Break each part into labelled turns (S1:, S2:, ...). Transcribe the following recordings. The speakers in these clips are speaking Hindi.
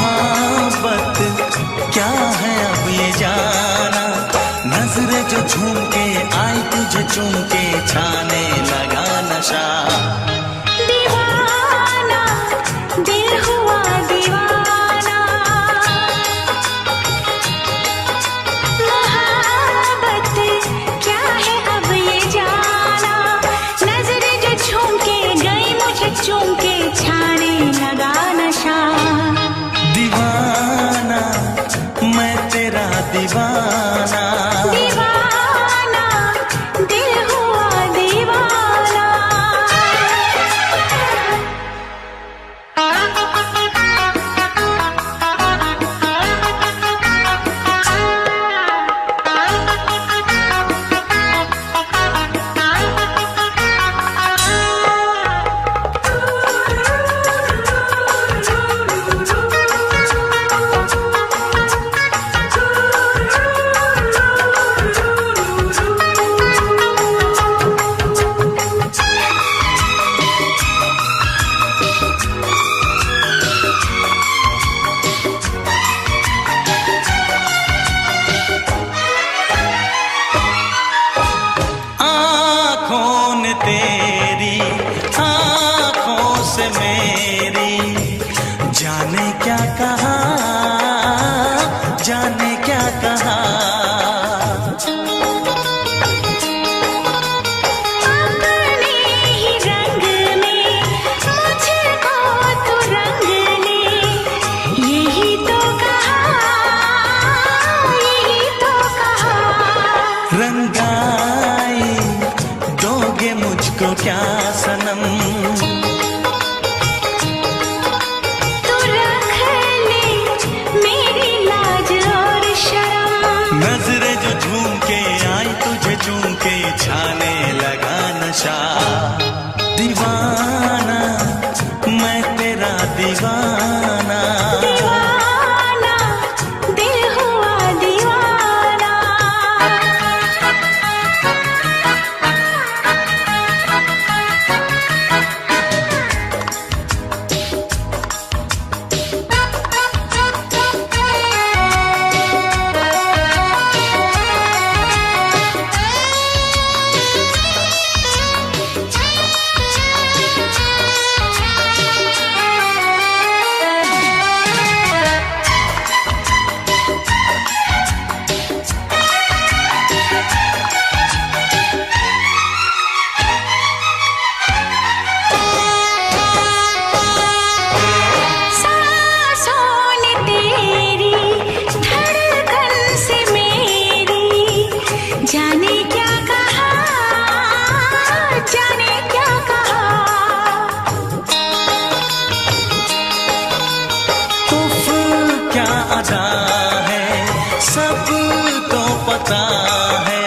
S1: मोहब्बत क्या है अब ये जाना, नजरें जो झूम के आई तुझे चूम के छाने लगा नशा।
S2: दीवाना दिल हुआ दीवाना, मोहब्बत क्या है अब ये जाना, नजरें जो झूम के गई मुझे चूम के छाने लगा नशा।
S1: दीवाना मैं तेरा दीवाना,
S2: दीवाना दिल हुआ दीवाना।
S1: तेरी आँखों से मेरी जाने क्या कहा, जाने क्या कहा।
S2: अपने ही रंग में मुझको तो रंग ले, यही तो कहा, यही तो कहा।
S1: रंगाई दोगे मुझको क्या सनम,
S2: तू रख ले मेरी लाज और शर्म,
S1: नजरें जो झूम के आई तुझे चूम के छाने लगा नशा। दीवाना मैं तेरा दीवाना,
S2: दीवाना दिल हुआ दीवाना। जाने क्या कहा, जाने क्या कहा।
S1: उफ क्या अदा है सब तो पता है,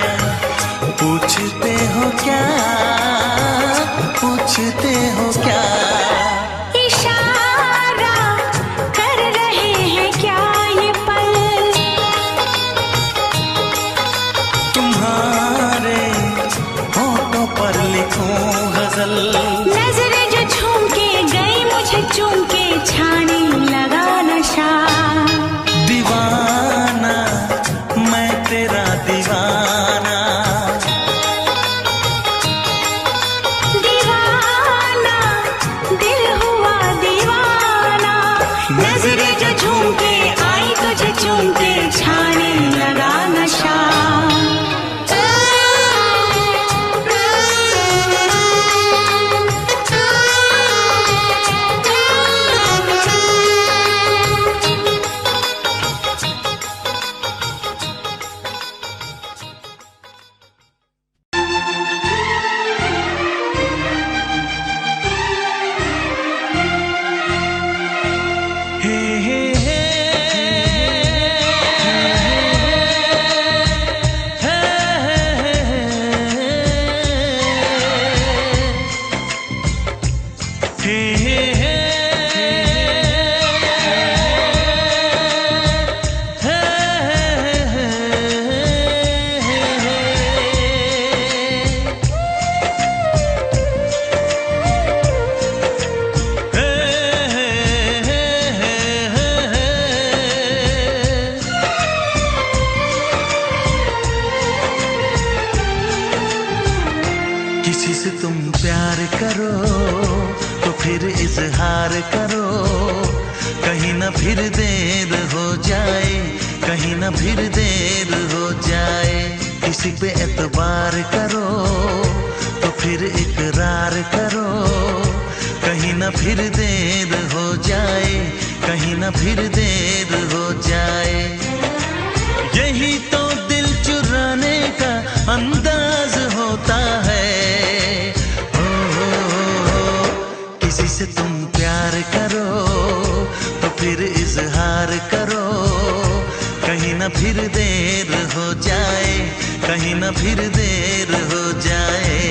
S1: पूछते हो क्या, पूछते हो क्या।
S2: इशारा कर रहे हैं क्या ये पल,
S1: तुम्हारे होठों पर लिखूं गजल,
S2: नजरें जो झूम के गई मुझे चूम के छाने लगा नशा।
S1: दीवाना प्यार करो तो फिर इजहार करो, कहीं ना फिर देर हो जाए, कहीं ना फिर देर हो जाए। किसी पे एतबार करो तो फिर इकरार करो, कहीं ना फिर देर हो जाए, कहीं ना फिर देर हो जाए। यही तो दिल चुराने का अंदाज होता है। किसी से तुम प्यार करो तो फिर इजहार करो, कहीं ना फिर देर हो जाए, कहीं ना फिर देर हो जाए।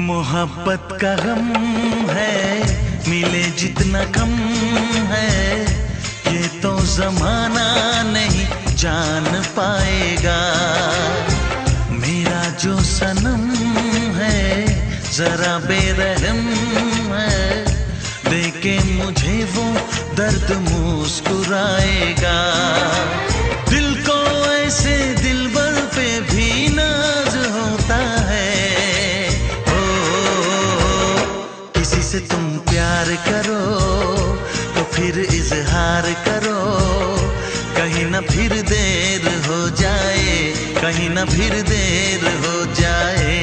S1: मोहब्बत का गम है, मिले जितना कम है, ये तो जमाना नहीं जान पाएगा। मेरा जो सनम है जरा बेरहम है, देखे मुझे वो दर्द मुस्कुराएगा। दिल को ऐसे दिलबर पे भी नाज होता है। से तुम प्यार करो तो फिर इजहार करो, कहीं ना फिर देर हो जाए, कहीं ना फिर देर हो जाए।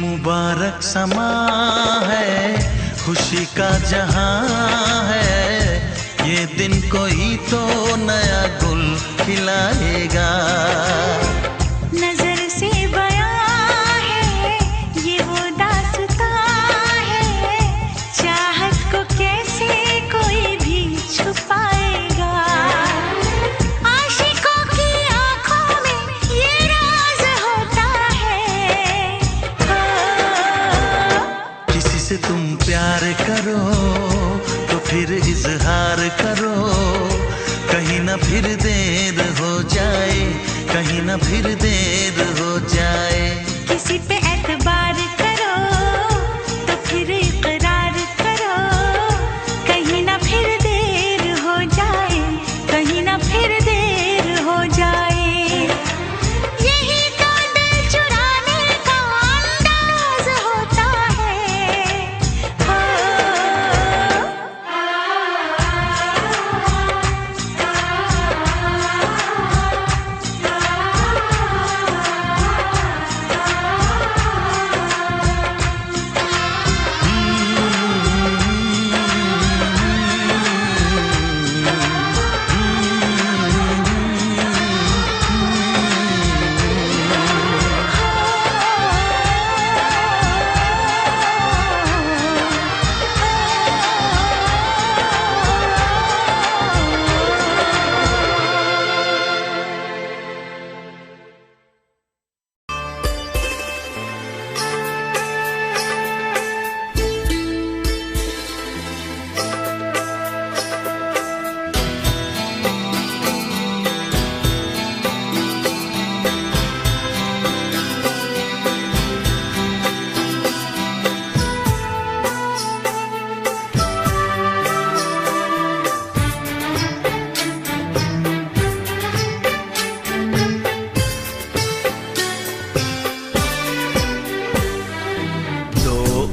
S1: मुबारक समा है, खुशी का जहां है, ये दिन कोई तो नया गुल खिलाएगा।
S2: नजर से बयां है ये वो दास्तां है, चाहत को कैसे कोई भी छुपाएगा। आशिकों की आंखों में ये राज होता है।
S1: किसी से तुम प्यार करो तो फिर इजहार करो, कहीं ना फिर देर हो जाए, कहीं ना फिर देर हो जाए।
S2: किसी पे एतबार करो तो फिर इकरार करो, कहीं ना फिर देर हो जाए, कहीं ना फिर देर हो जाए। यही तो दिल चुराने का अंदाज होता है।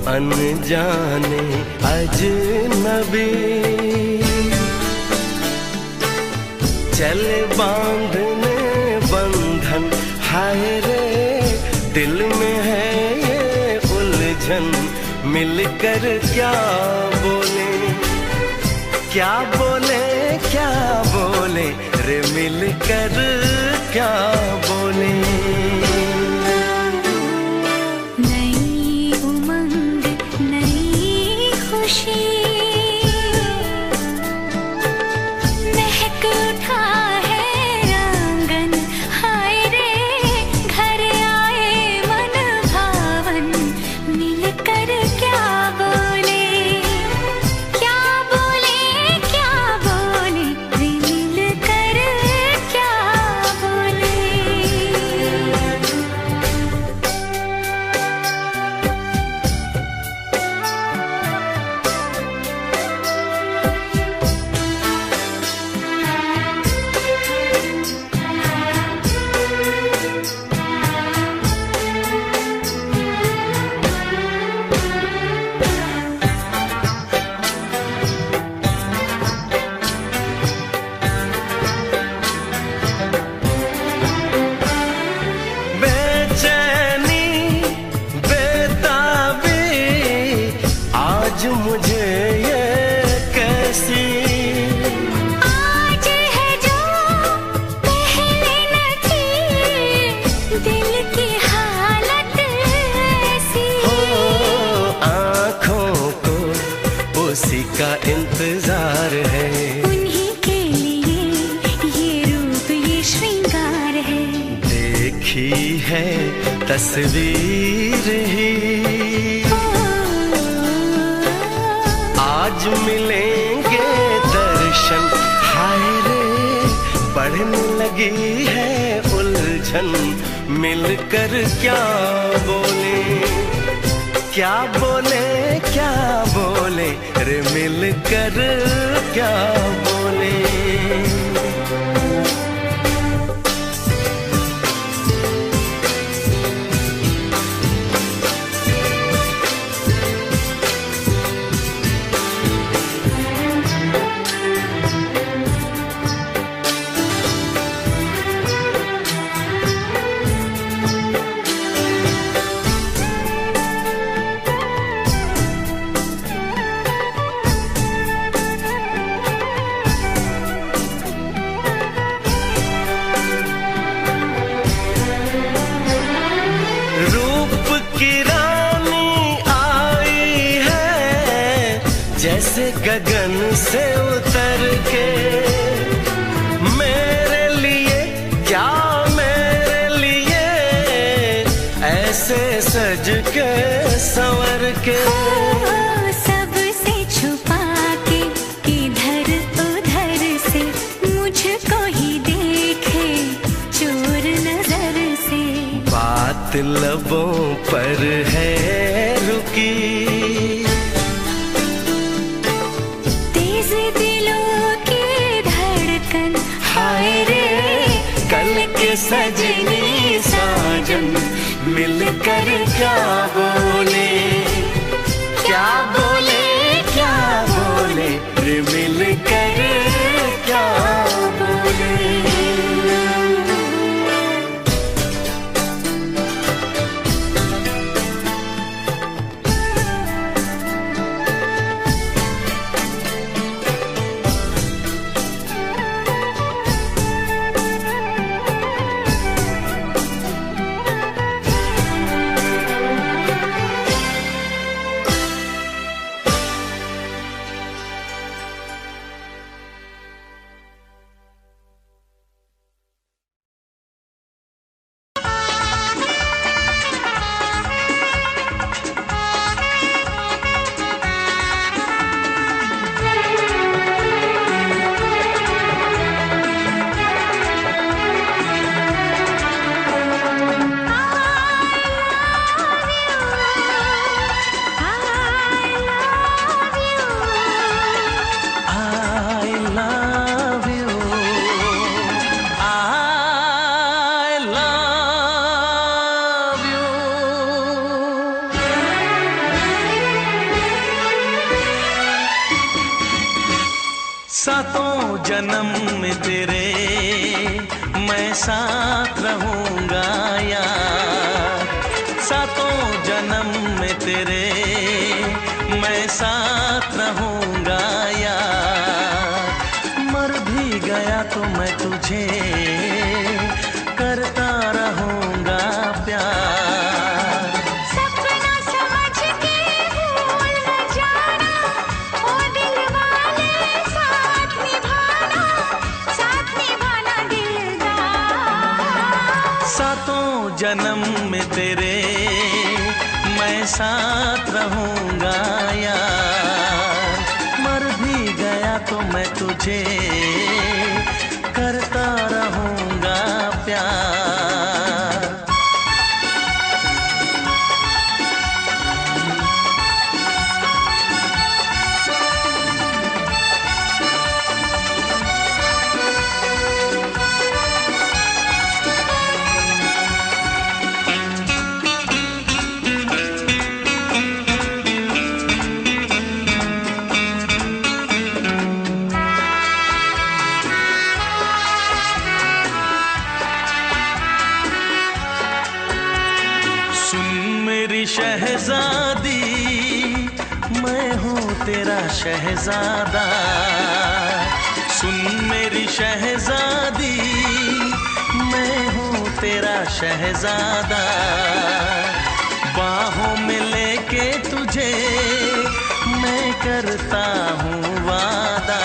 S3: अनजाने अजनबी चले बांधने बंधन हाय रे दिल में है ये उलझन, मिलकर क्या बोले, क्या बोले, क्या बोले रे मिलकर क्या बोले।
S2: नई उमंग नई खुशी महक उठा है आंगन, हाय रे घर आए मन भावन, मिलकर क्या बोले, क्या बोले, क्या बोले रे मिलकर क्या बोले।
S3: बेचैनी बेताबी आज मुझे ये कैसी,
S2: आज है जो पहले न थी, दिल की हालत ऐसी।
S3: हो आँखों को उसी का इंतजार है,
S2: उन्हीं के लिए ये रूप ये श्रृंगार है।
S3: देखी है तस्वीर ही आज मिलेंगे दर्शन, हाय रे बढ़ने लगी है उलझन, मिलकर क्या बोले, क्या बोले, क्या बोले रे मिलकर क्या बोले। रूप की रानी आई है जैसे गगन से उतर के, मेरे लिए क्या मेरे लिए ऐसे सज के संवर के।
S2: सबसे छुपा के इधर उधर से मुझको ही देखे चोर नजर से।
S3: बात लबों पर है रुकी,
S2: तेज दिलों की धड़कन, हाय रे
S3: कल के सजनी साजन, मिलकर क्या बोले, क्या बोले, क्या बोले रे मिलकर क्या बोले।
S1: सातों जन्म में तेरे मैं साथ रहूंगा यार, सातों जन्म में तेरे मैं साथ रहूंगा यार, मर भी गया तो मैं तुझे करता रहूंगा प्यार।
S2: सपना समझ के भूल न जाना, ओ दिल वाले साथ निभाना दिलदार।
S1: सातों जन्म में तेरे मैं साथ रहूंगा यार, मर भी गया तो मैं तुझे करता रहूंगा प्यार। शहजादी मैं हूँ तेरा शहजादा, सुन मेरी शहजादी मैं हूँ तेरा शहजादा, बाहों में लेके तुझे मैं करता हूँ वादा,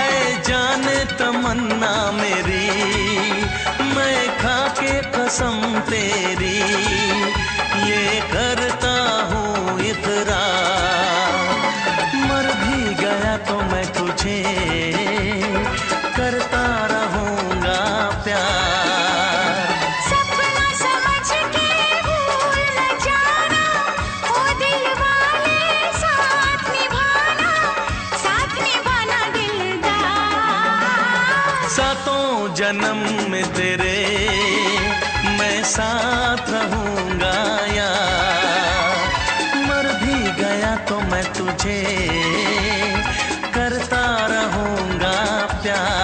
S1: ऐ जाने तमन्ना मेरी मैं खा के कसम तेरी ये करता हूँ इकरार, मर भी गया तो मैं तुझे करता रहूंगा प्यार।
S2: सपना समझ के भूल न जाना, ओ दिल वाले साथ निभाना दिलदार।
S1: सातों जन्म में तेरे मैं साथ रहूंगा यार, मर भी गया तो मैं तुझे करता रहूंगा प्यार।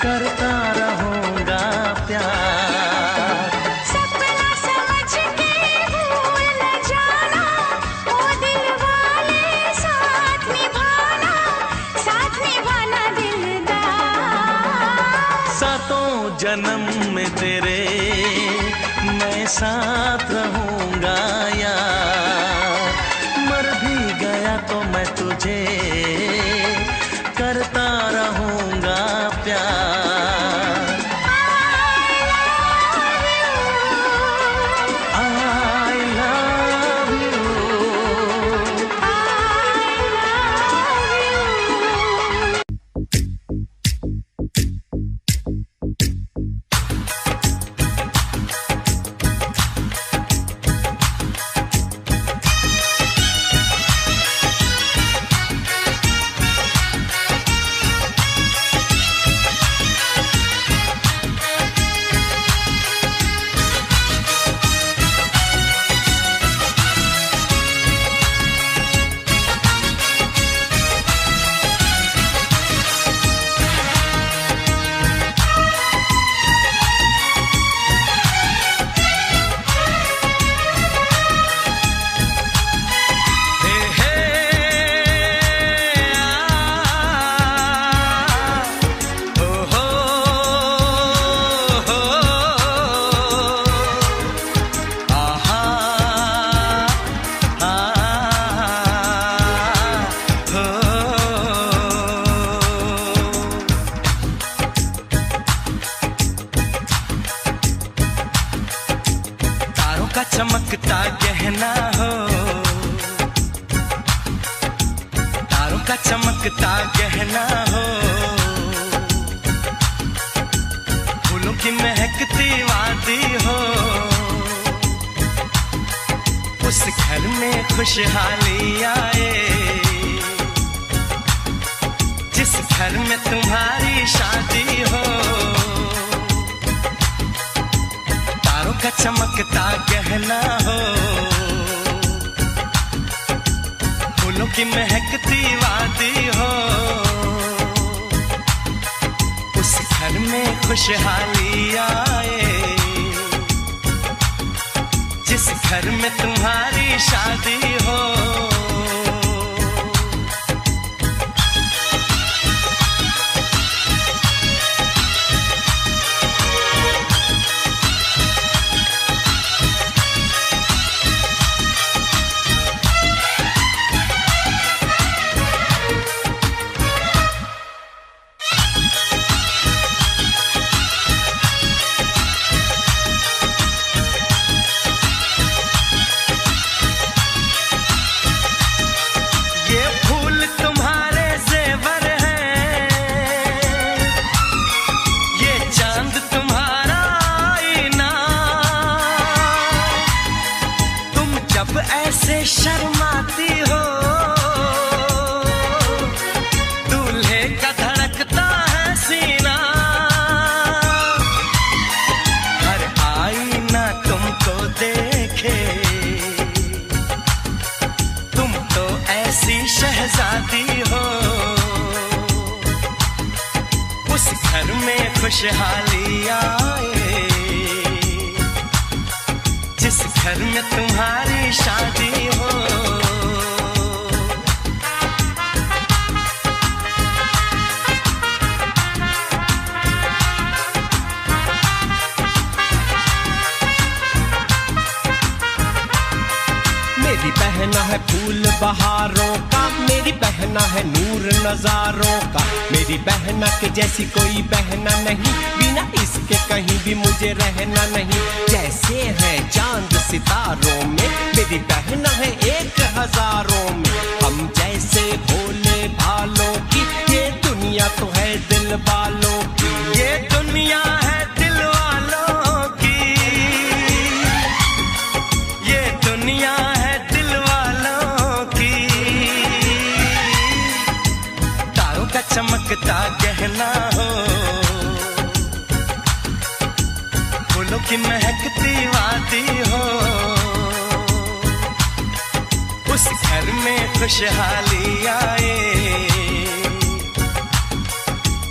S1: करता रहूंगा प्यार।
S2: सपना समझ के भूल न जाना, ओ दिल वाले साथ निभाना दिलदार।
S1: सातों जन्म में तेरे मैं साथ रहूंगा यार, मर भी गया तो मैं तुझे करता रहूंगा प्यार। चमकता गहना हो, तारों का चमकता गहना हो, फूलों की महकती वादी हो, उस घर में खुशहाली आए, जिस घर में तुम्हारी शादी हो। तारों का चमकता गहना हो, फूलों की महकती वादी हो, उस घर में खुशहाली आए, जिस घर में तुम्हारी शादी हो। ऐसे शर्माती हो, दूल्हे का धड़कता है सीना, हर आईना तुमको देखे, तुम तो ऐसी शहजादी हो, उस घर में खुशहाली आए, जिस घर में तुम्हारी शादी हो।
S4: मेरी बहना है फूल बहारों का, मेरी बहना है नूर नजारों का, मेरी बहना के जैसी कोई बहना नहीं, बिना इसके कहीं भी मुझे रहना नहीं। जैसे है चांद सितारों में, मेरी बहना है 1000 में, हम जैसे भोले भालों की, ये दुनिया तो है दिल वालों की,
S1: ये दुनिया है दिल वालों की, ये दुनिया है दिल वालों की। तारों का चमकता गहना हो, फूलों की महकती वादी हो, उस घर में खुशहाली आए,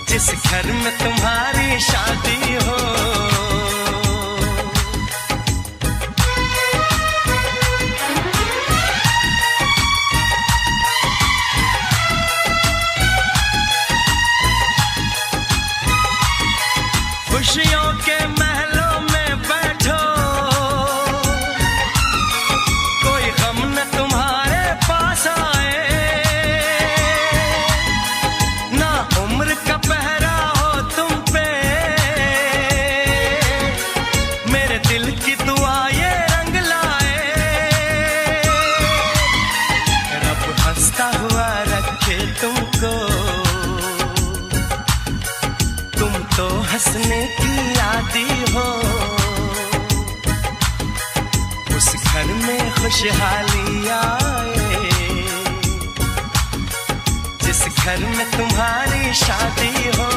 S1: जिस घर में तुम्हारी शादी हो। खुशियों के महलों में बैठो, कोई गम न तुम्हारे पास आए, ना उम्र का पहरा हो तुम पे, मेरे दिल की दुआ ये रंग लाए, रब हंसता हुआ रखे तुमको, तुम तो हंसने की आदी हो, उस घर में खुशहाली आए, जिस घर में तुम्हारी शादी हो।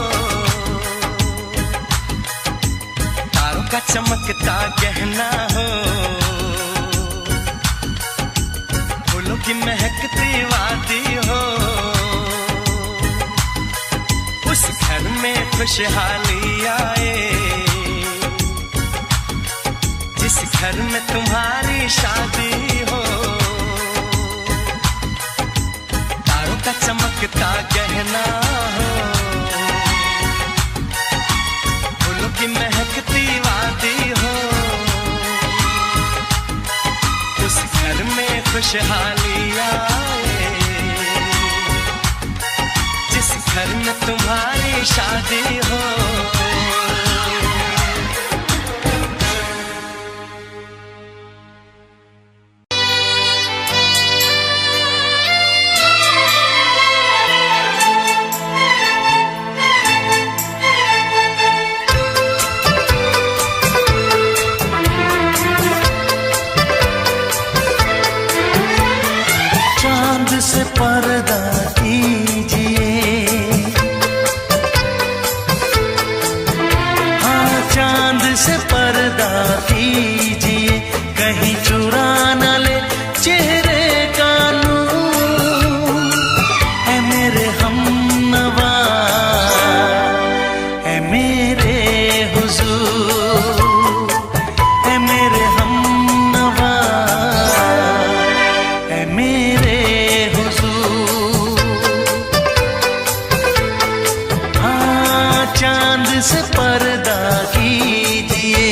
S1: तारों का चमकता गहना हो, फूलों की महकती वादी हो, उस घर में खुशहाली आए, जिस घर में तुम्हारी शादी हो। तारों का चमकता गहना हो, फूलों की महकती वादी हो, उस घर में खुशहाली आए, जिस घर में तुम्हारी शादी हो। चांद से पर्दा कीजिए।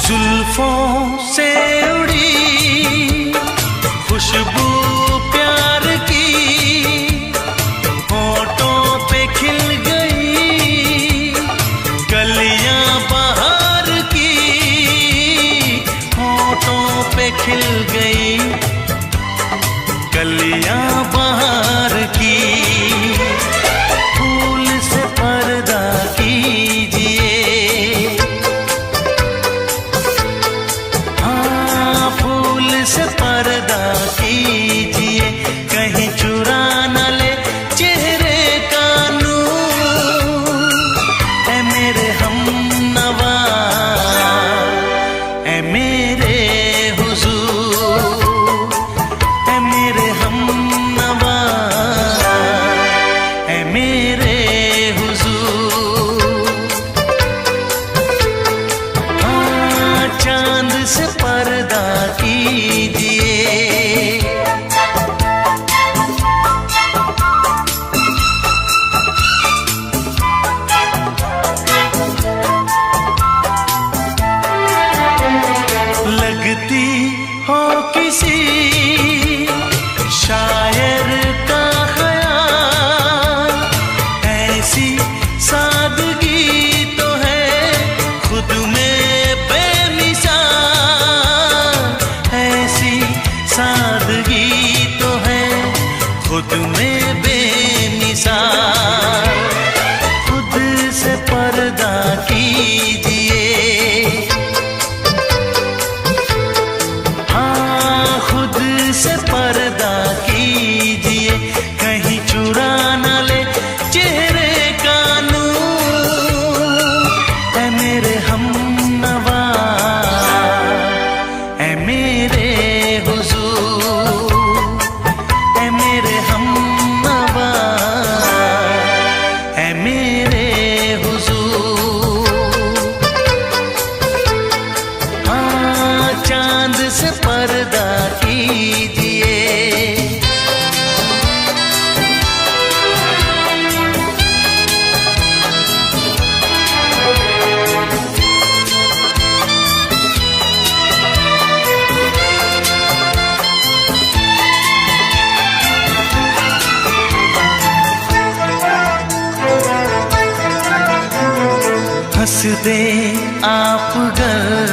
S1: जुल्फों से उड़ी खुशबू प्यार की, होठों पे खिल गई कलियां बहार की, होठों पे खिल गई कलियां बहार की। फूल से पर्दा कीजिए, से पर्दा कीजिए, कहीं चुरा न ले चेहरे का नूर। ऐ मेरे हमनवा, ऐ मेरे हुजूर, ऐ मेरे हमनवा, ऐ मेरे हुजूर। हाँ, चांद से पर्दा कीजिए। लगती हो किसी शायर का ख्याल, ऐसी सादगी तो है खुद में बेमिसाल, ऐसी सादगी तो है खुद में बेमिसाल। खुद से पर्दा कीजिए, हाँ खुद से पर्दा कीजिए, कहीं चुरा न ले चेहरे का नूर। ऐ मेरे हमनवा, ऐ मेरे हुजूर, ऐ मेरे हमनवा, ऐ मेरे हुजूर। हाँ, चांद से पर्दा कीजिए। हंस दे आप गर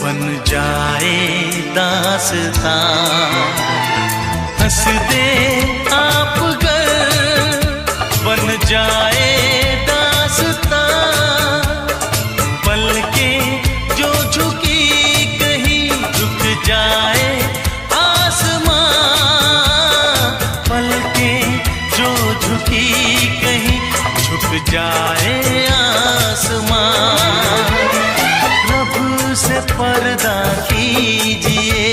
S1: बन जाए दास्तां, हंस दे आप गर बन जाए दास्तां। पलकें जो झुकी कहीं झुक जाए आसमां, पलकें जो झुकी कहीं झुक जाए आसमां। रब से पर्दा कीजिए,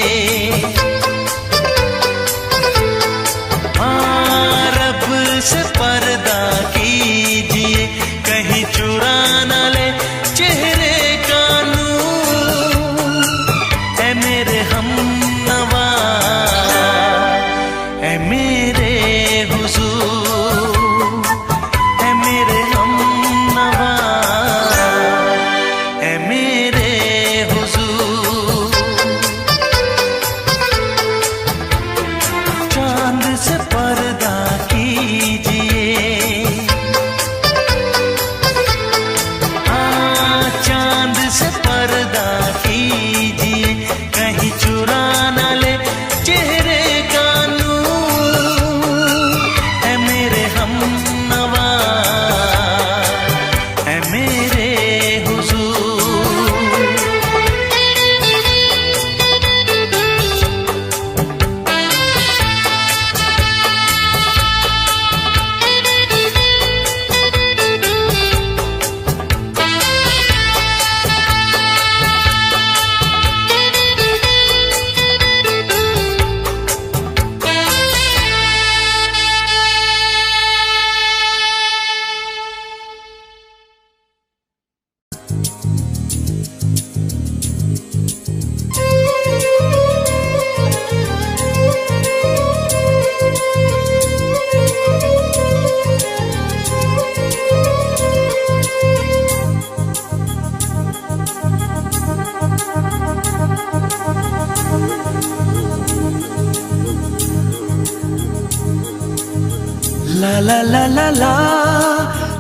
S4: ला ला ला ला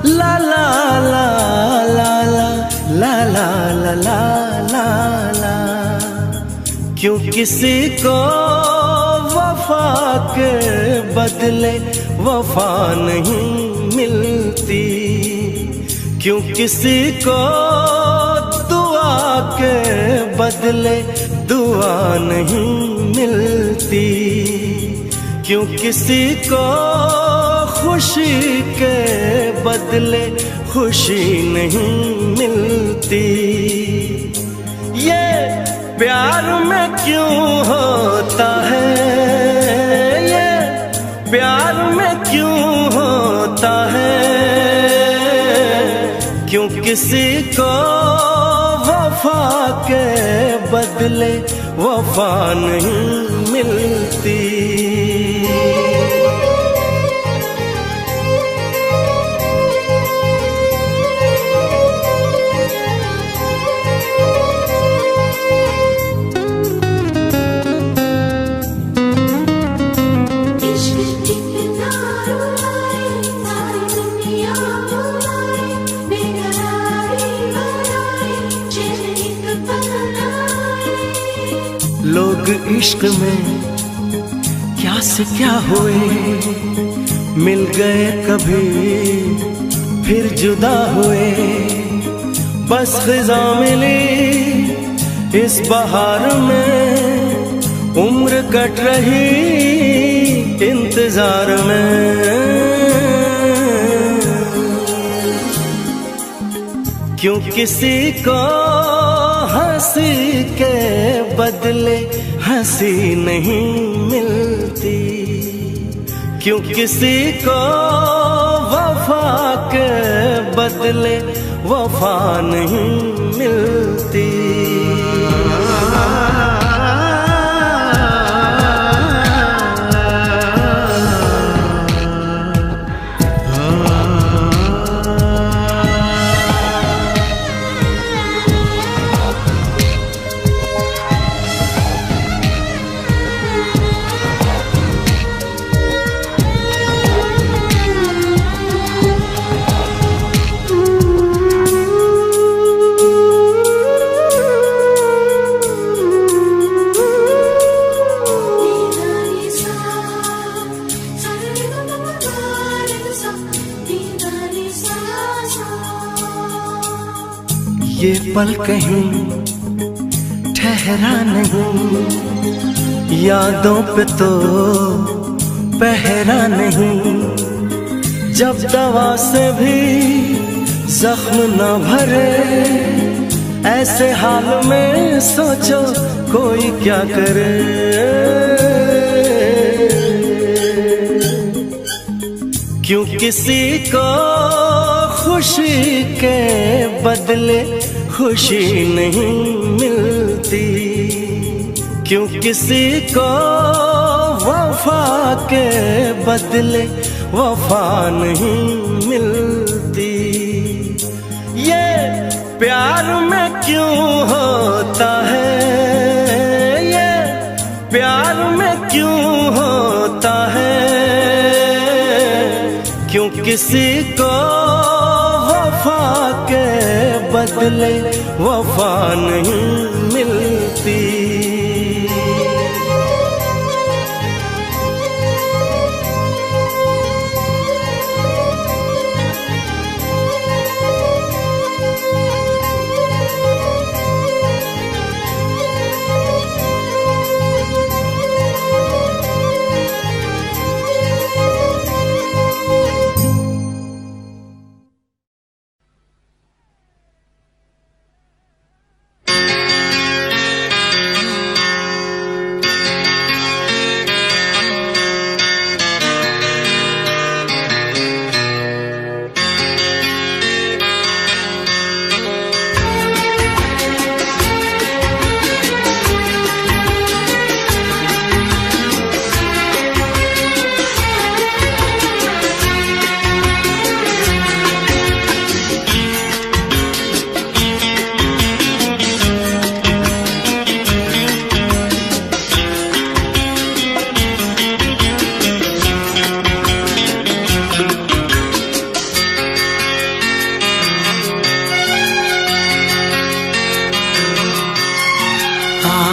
S4: ला ला ला ला ला ला ला ला ला ला ला। क्यों किसी को वफा के बदले वफा नहीं मिलती, क्यों किसी को दुआ के बदले दुआ नहीं मिलती, क्यों किसी को खुशी के बदले खुशी नहीं मिलती। ये प्यार में क्यों होता है, ये प्यार में क्यों होता है, क्यों किसी को वफा के बदले वफा नहीं मिलती। लोग इश्क में क्या से क्या हुए, मिल गए कभी फिर जुदा हुए। बस ख़िज़ा मिली इस बहार में, उम्र कट रही इंतजार में। क्यों किसी को हंसी के बदले हंसी नहीं मिलती, क्यों किसी को वफा के बदले वफा नहीं मिलती। ये पल कहीं ठहरा नहीं, यादों पे तो पहरा नहीं। जब दवा से भी जख्म न भरे, ऐसे हाल में सोचो कोई क्या करे। क्यों किसी को खुशी के बदले खुशी नहीं मिलती, क्यों किसी को वफा के बदले वफा नहीं मिलती। ये प्यार में क्यों होता है, ये प्यार में क्यों होता है, क्यों किसी को वफा के बदले वफा नहीं मिलती।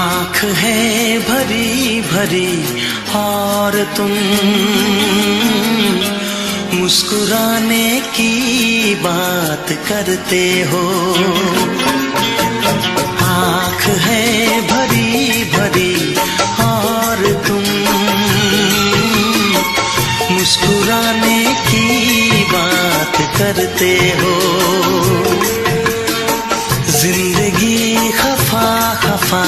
S1: आँख है भरी भरी और तुम मुस्कुराने की बात करते हो। आँख है भरी भरी और तुम मुस्कुराने की बात करते हो। जिंदगी खफा खफा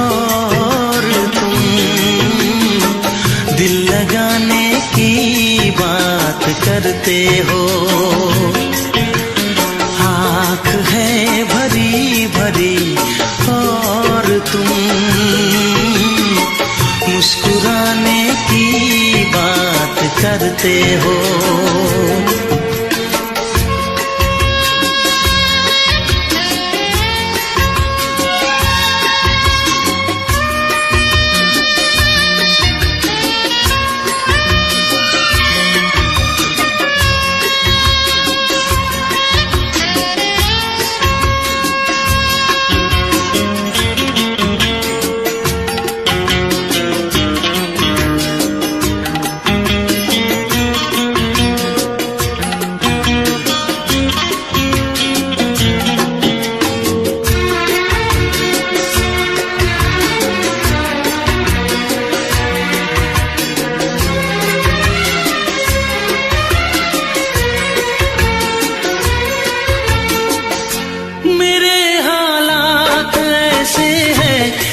S1: और तुम दिल लगाने की बात करते हो। आँख है भरी भरी और तुम मुस्कुराने की बात करते हो।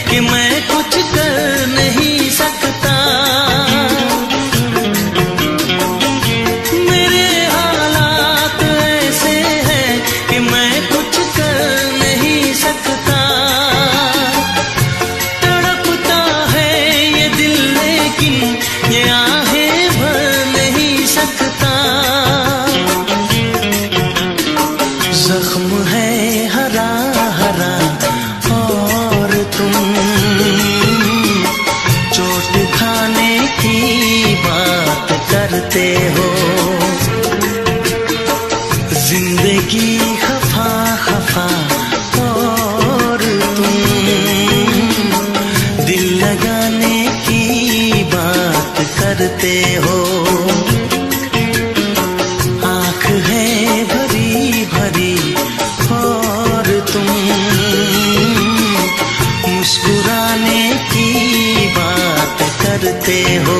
S1: कि मैं कुछ कर नहीं सकता। मेरे हालात ऐसे हैं कि मैं कुछ कर नहीं सकता। तड़पता है ये दिल लेकिन ये आहें भर नहीं सकता। जख्म है हरा हरा और तुम चोट खाने की बात करते हो। जिंदगी खफा खफा और तुम दिल लगाने की बात करते हो। आँख है भरी भरी और तुम मुस्कुराने की बात करते हो।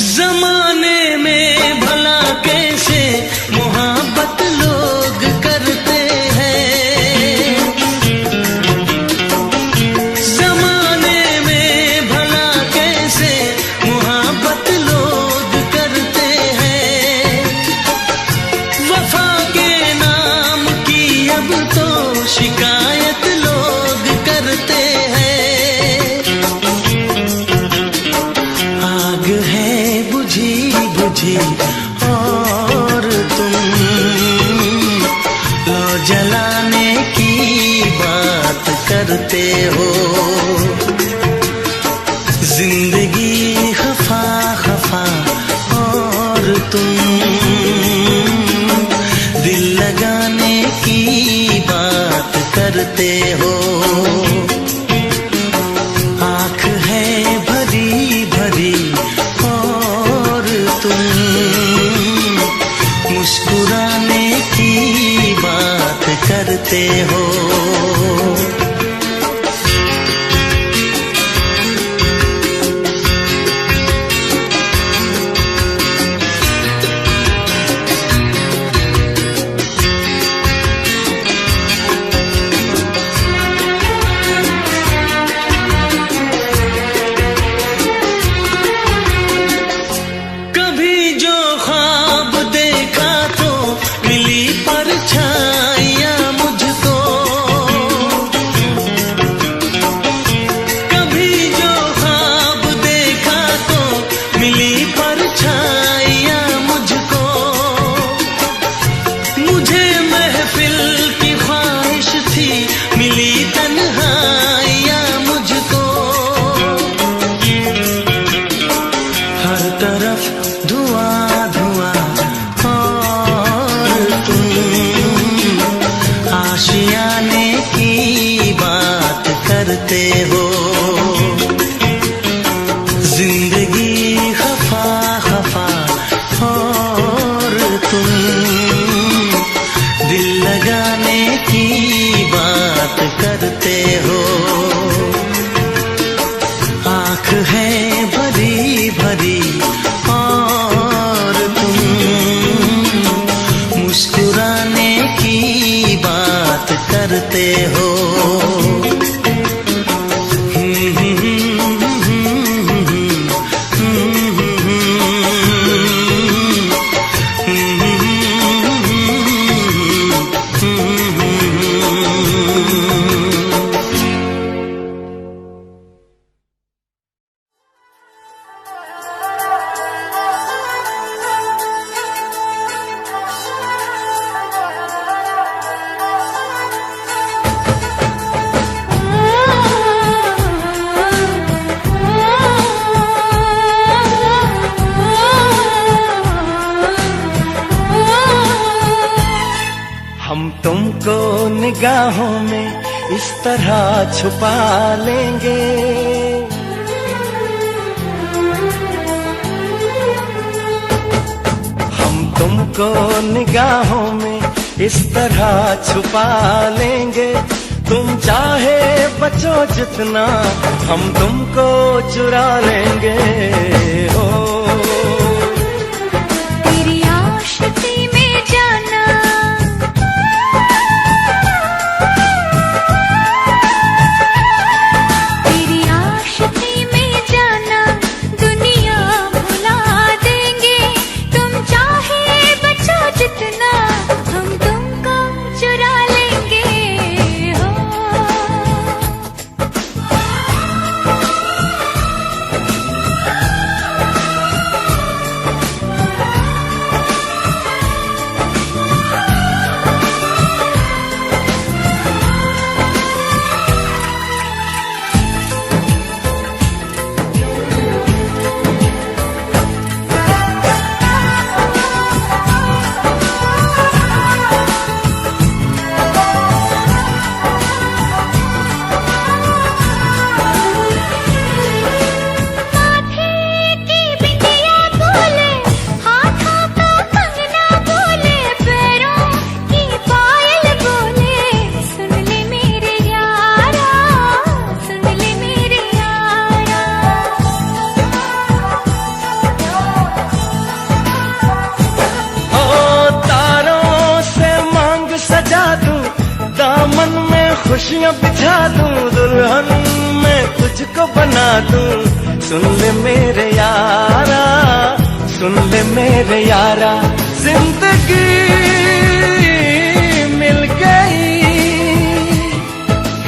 S1: जमाने में भला कैसे मोहब्बत लोग करते हैं। जमाने में भला कैसे मोहब्बत लोग करते हैं। वफा के नाम की अब तो शिकायत लोग करते हैं। आग है बुझी बुझी और तुम लो जलाने की बात करते हो। जिंदगी खफा खफा और तुम दिल लगाने की बात करते हो। आँख है भरी भरी और तुम मुस्कुराने की बात करते हो। करते हो। जिंदगी खफा खफा और तुम दिल लगाने की बात करते हो। आँख है भरी भरी और तुम मुस्कुराने की बात करते हो।
S3: हम तुमको निगाहों में इस तरह छुपा लेंगे, हम तुमको निगाहों में इस तरह छुपा लेंगे। तुम चाहे बचो जितना हम तुमको चुरा लेंगे। हो
S2: तेरी आशिकी में जाना, तेरी आशिकी में जाना दुनिया भुला देंगे। तुम चाहे बचो जितना हम तुमको चुरा लेंगे। हो
S3: खुशियाँ बिछा दूं, दुल्हन मैं तुझको बना दूं। सुन ले मेरे यारा, सुन ले मेरे यारा, जिंदगी मिल गई,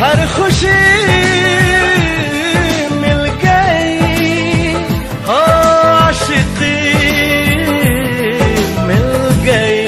S3: हर खुशी मिल गई, हो आशिकी मिल गई।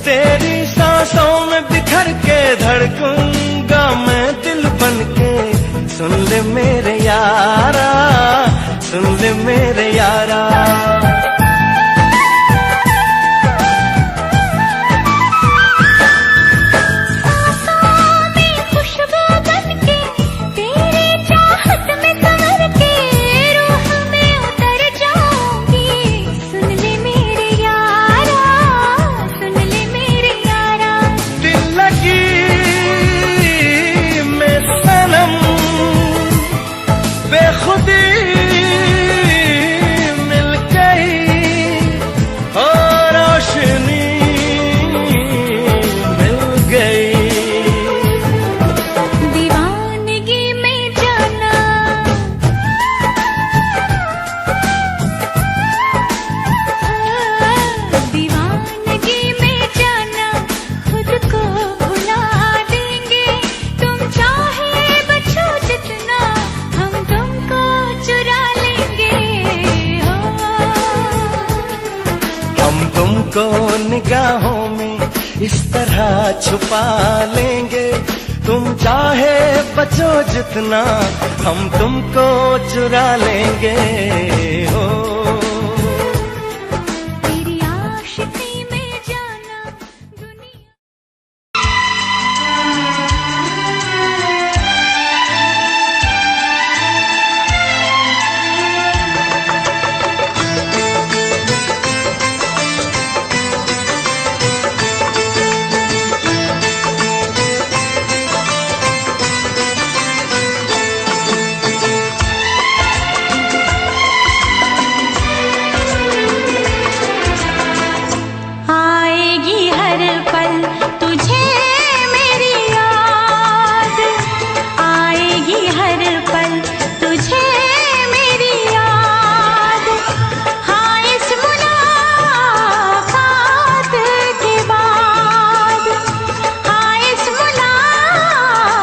S3: तेरी सांसों में बिखर के धड़कूंगा मैं दिल बनके। सुन ले मेरे यारा, सुन ले मेरे यारा, बेखुदी मिलके निगाहों में इस तरह छुपा लेंगे। तुम चाहे बचो जितना, हम तुमको चुरा लेंगे। हो
S2: तेरी आशिकी में जाना दुनिया। आएगी हर पल तुझे मेरी याद, आएगी हर पल तुझे मेरी याद। हाँ इस मुलाकात के बाद, हाँ इस मुलाकात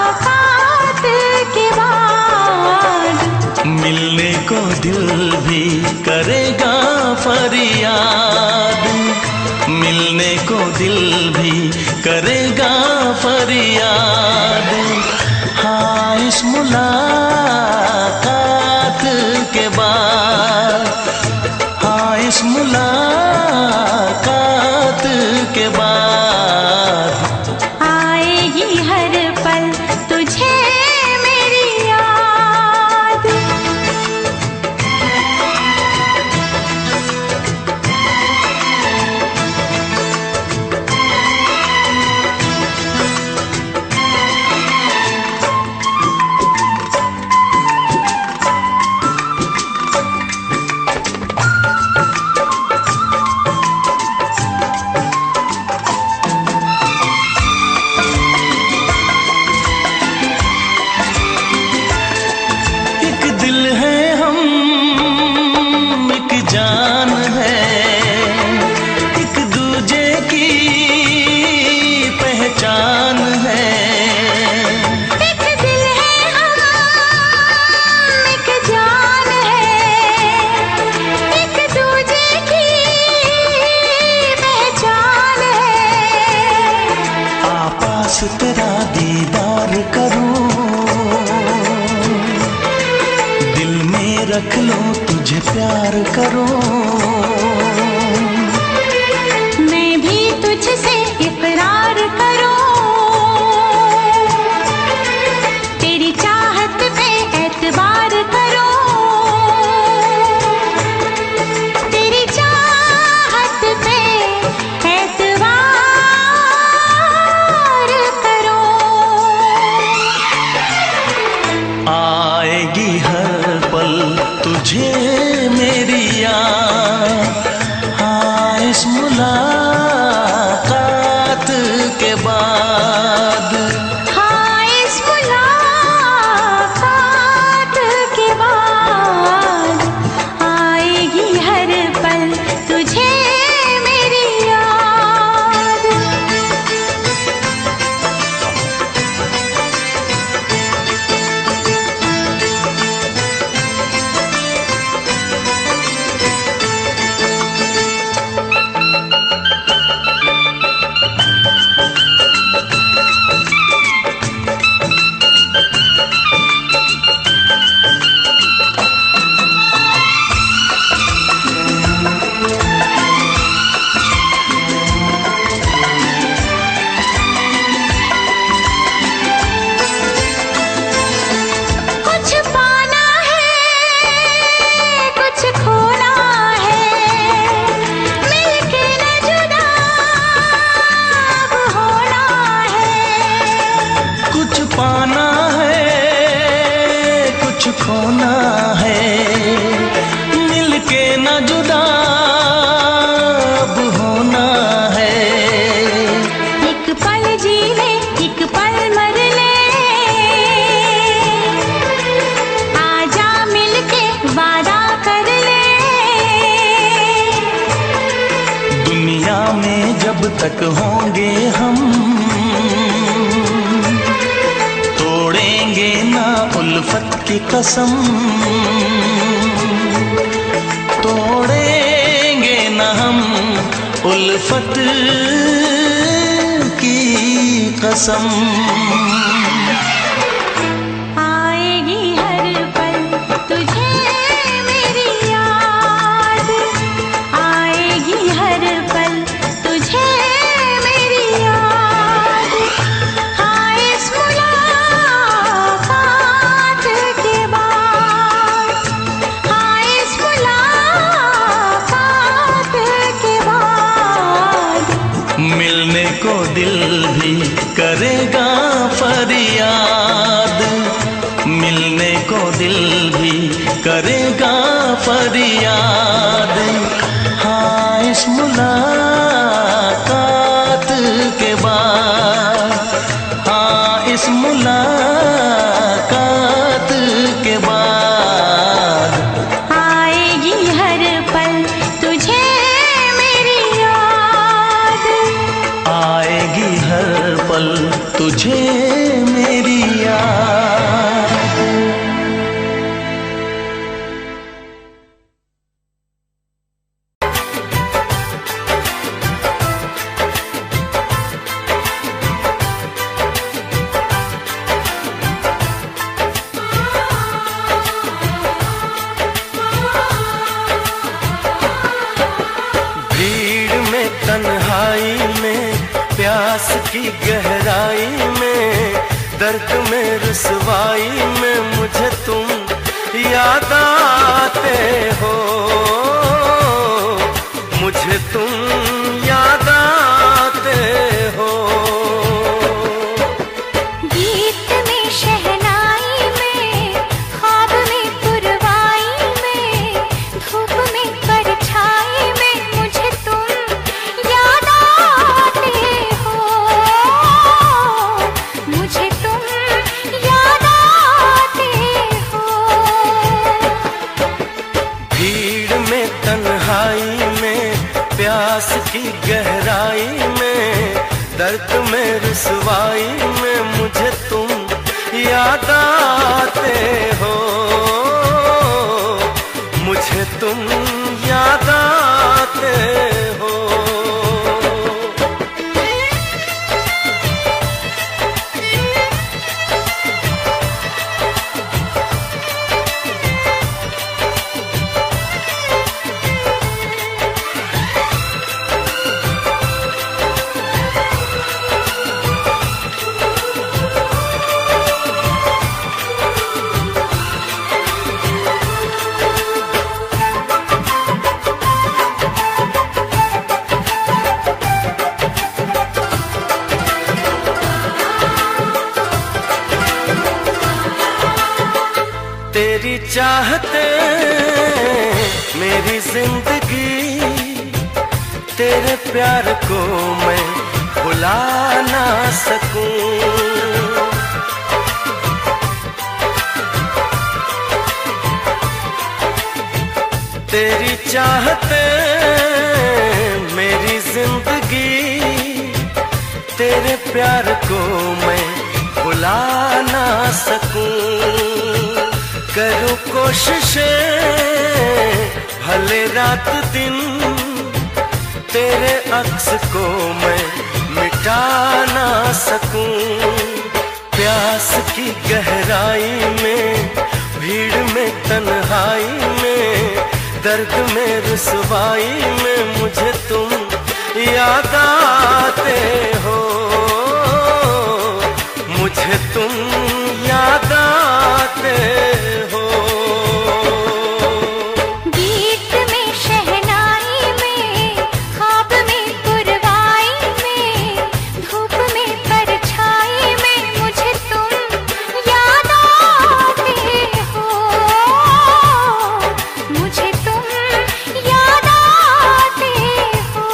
S2: के बाद
S1: मिलने को दिल भी करेगा फरियाद, मिलने को दिल भी करेगा फरियाद। हाँ इस मुलाकात के बाद, हाँ इस मुलाकात के बाद
S2: आएगी हर पल तुझे मेरी याद।
S1: एक दिल है हम, एक जान है, एक दूजे की पहचान है।
S2: एक दिल है हम, एक जान है, एक दूजे की पहचान है।
S1: आपास तेरा दीदार करूं, दिल में रख लो तुझे प्यार करूं।
S2: मैं भी तुझसे इकरार करूं, तेरी चाहत पे एतबार करूं, तेरी चाहत पे एतबार करूं।
S1: आएगी हर पल तुझे मेरी याद। हाँ इस मुलाकात के बाद,
S2: हाँ इस मुलाकात के बाद आएगी हर पल तुझे मेरी याद। कुछ पाना है, कुछ खोना है, मिलके न जुदा अब होना है।
S1: कुछ पाना है, कुछ खोना है, मिलके न जुदा अब होना है।
S2: एक पल जी ले, एक पल मर ले, आजा मिलके वादा कर ले।
S1: दुनिया में जब तक होंगे हम, तोड़ेंगे ना उल्फत की कसम, तोड़ेंगे ना हम उल्फत की कसम।
S2: आएगी हर पल तुझे मेरी याद, आएगी हर पल तुझे मेरी याद। हाँ इस मुलाकात के बाद, हाँ इस मुलाकात के बाद
S1: मिलने को दिल भी करेगा फरियाद, मिलने को दिल भी करेगा फरियाद। हाँ इस मुलाकात के बाद, हाँ इस मुलाकात के बाद
S2: आएगी हर पल तुझे मेरी याद,
S1: आएगी हर पल तुझे मेरी याद।
S3: भीड़ में तन्हाई में प्यास की गहराई में दर्द में रुसवाई में मुझे तुम याद आते हो, मुझे तुम याद आते हो।
S2: गीत में शहनाई में ख्वाब में पुरवाई में धूप में परछाई में मुझे तुम याद आते हो, मुझे तुम याद आते हो।
S3: भीड़ में तन्हाई में प्यास की गहराई में दर्द में रुसवाई में मुझे तुम याद आते हो, मुझे तुम याद आते हो। तेरी चाहते मेरी जिंदगी, तेरे प्यार को मैं भुला ना सकूं। तेरी चाहते मेरी जिंदगी, तेरे प्यार को मैं भुला ना सकूं। करूं कोशिशें भले रात दिन, तेरे अक्स को मैं मिटा ना सकूं। प्यास की गहराई में भीड़ में तन्हाई में दर्द में रुसवाई में मुझे तुम याद आते हो, मुझे तुम याद आते हो।
S2: गीत में शहनाई में ख्वाब में पुरवाई में धूप में परछाई में मुझे तुम याद आते हो, मुझे तुम याद आते हो।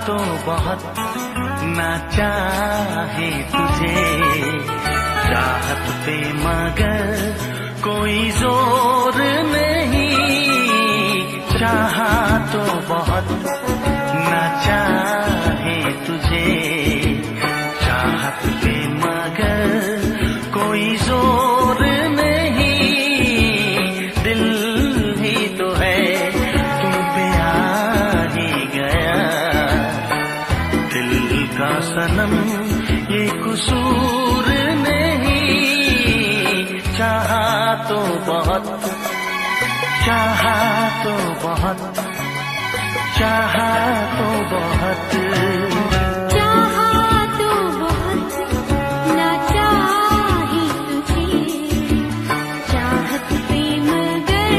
S1: तो बहुत ना चाहे तुझे, चाहत पे मगर कोई जोर नहीं। चाहा तो बहुत ना चाहे तुझे, चाहत पे मगर कोई जोर नहीं। दिल ही तो है तुम पे आ ही गया, दिल का सनम ये कसूर नहीं। चाहा तो बहुत, चाहा तो बहुत, चाहा तो बहुत,
S2: चाहा तो बहुत ना चाहे तुझे, चाहत पे मगर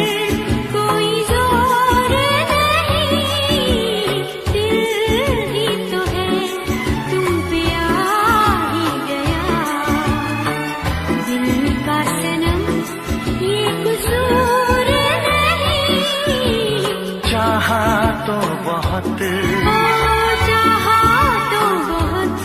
S2: कोई जोर नहीं। दिल ही तो है तुम पे आ ही गया, दिल का सनम ये कसूर नहीं।
S1: चाहा तो बहुत,
S2: चाहा तो बहुत।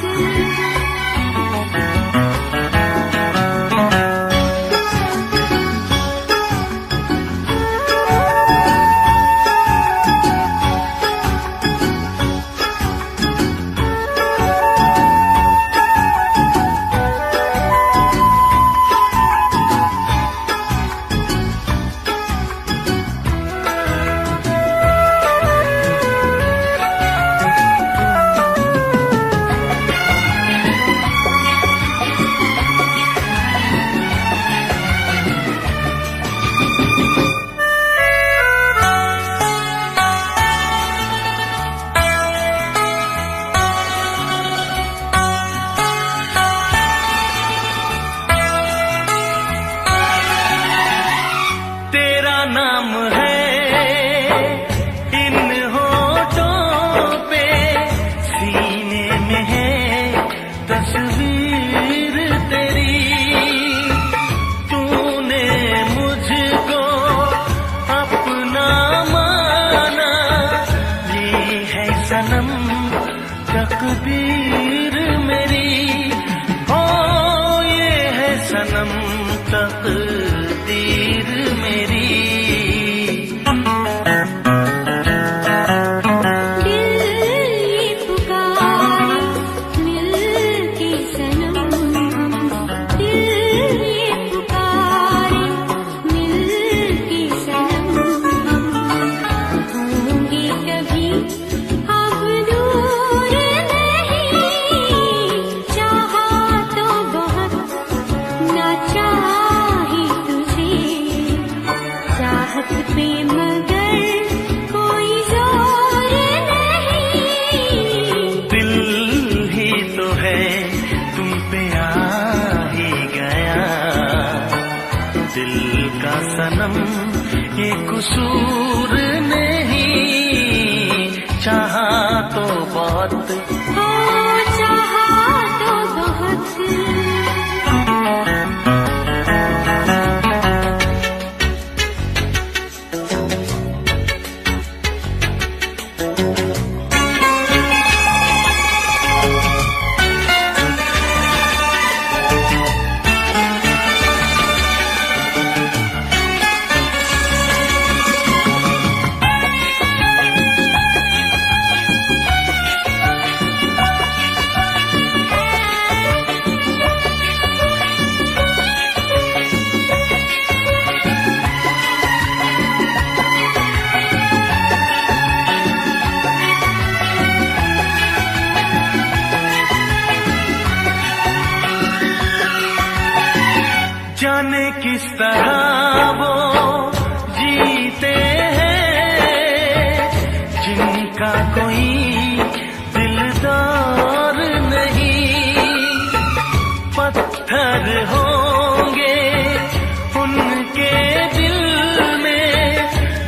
S1: तेरा नाम है इन होठों पे, सीने में है तस्वीर तेरी। तूने मुझको अपना माना, ये है सनम तकदीर मेरी। ओ ये है सनम तकदीर मेरी।
S2: दिल ये पुकारे मिल के सनम, दिल ये पुकारे मिल के सनम। होंगे कभी अब दूर नहीं। चाहा तो बहुत ना चाहे तुझे, चाहत पे मगर कोई जोर नहीं।
S1: दिल ही तो है तुम पे आ ही गया, दिल का सनम ये कसूर नहीं। चाहा तो बहुत,
S2: चाहा तो बहुत।
S1: जाने किस तरह वो जीते हैं जिनका कोई दिलदार नहीं। पत्थर होंगे उनके दिल में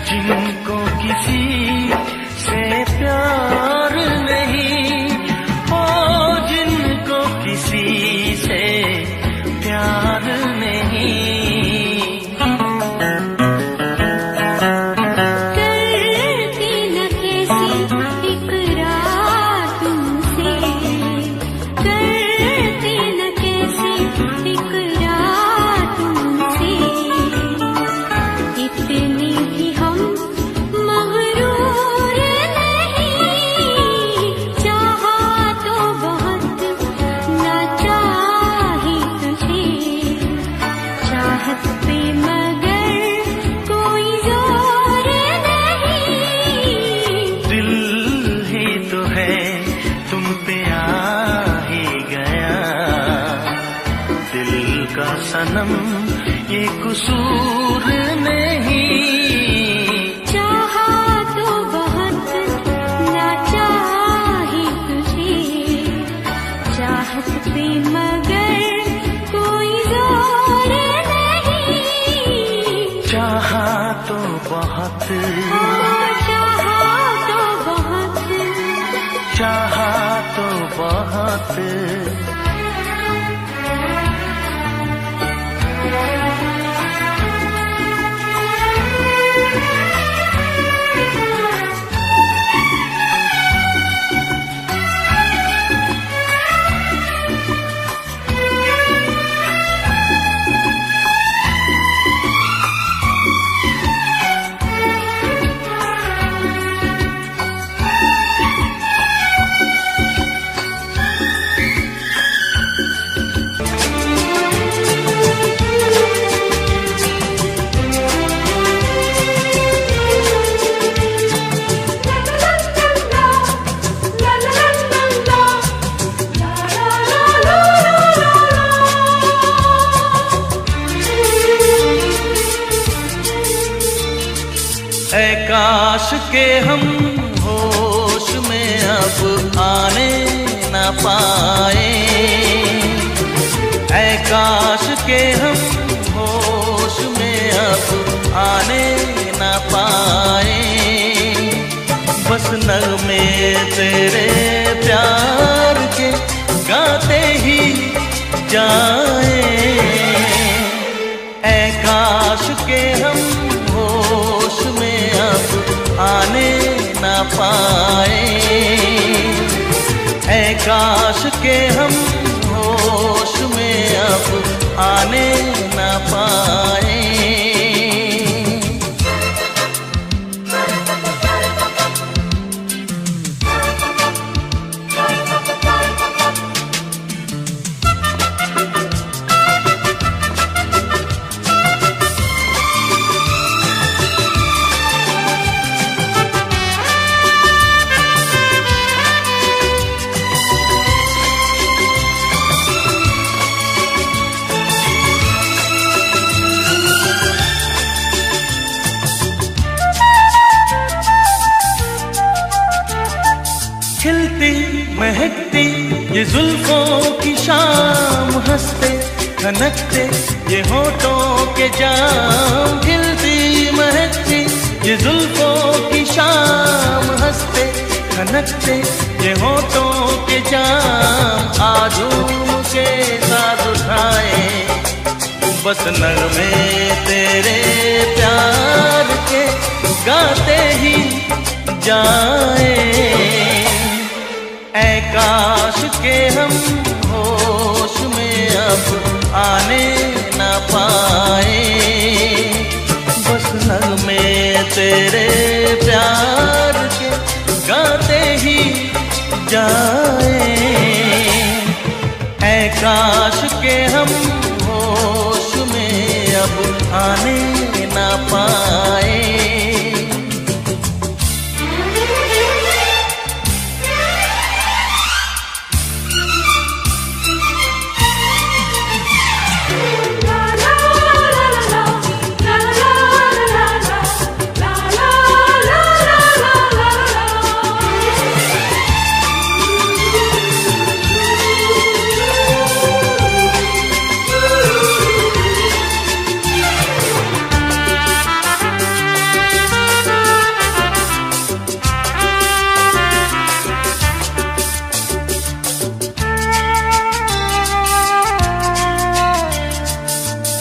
S1: जिनको किसी से प्यार नहीं। ओ जिनको किसी से प्यार नहीं।
S2: करती न कैसी इकरार
S3: सनम ये कसूर नहीं।
S2: चाहा तो बहुत ना चाही तुझे, चाहत पे मगर कोई जोर नहीं।
S3: चाहा तो बहुत,
S2: चाहा तो बहुत,
S3: चाहा तो बहुत।
S1: ऐ काश के हम होश में अब आने न पाए, ऐ काश के हम होश में अब आने न पाए। बस नगमे तेरे प्यार के गाते ही जाए, ऐ काश के हम होश में अब आने न पाए, ऐ काश के हम होश में अब आने न पाए। खिलती महकती ये जुल्फों की शाम, हंसते खनकते ये होठों के जाम। खिलती महकती ये जुल्फों की शाम, हंसते खनकते ये होठों के जाम। आजूम के साथ उठाए बस नगमे तेरे प्यार के गाते ही जाए, ऐ काश के हम होश में अब आने न पाए। बस नगमे तेरे प्यार के गाते ही जाए, ऐ काश के हम होश में अब आने न पाए।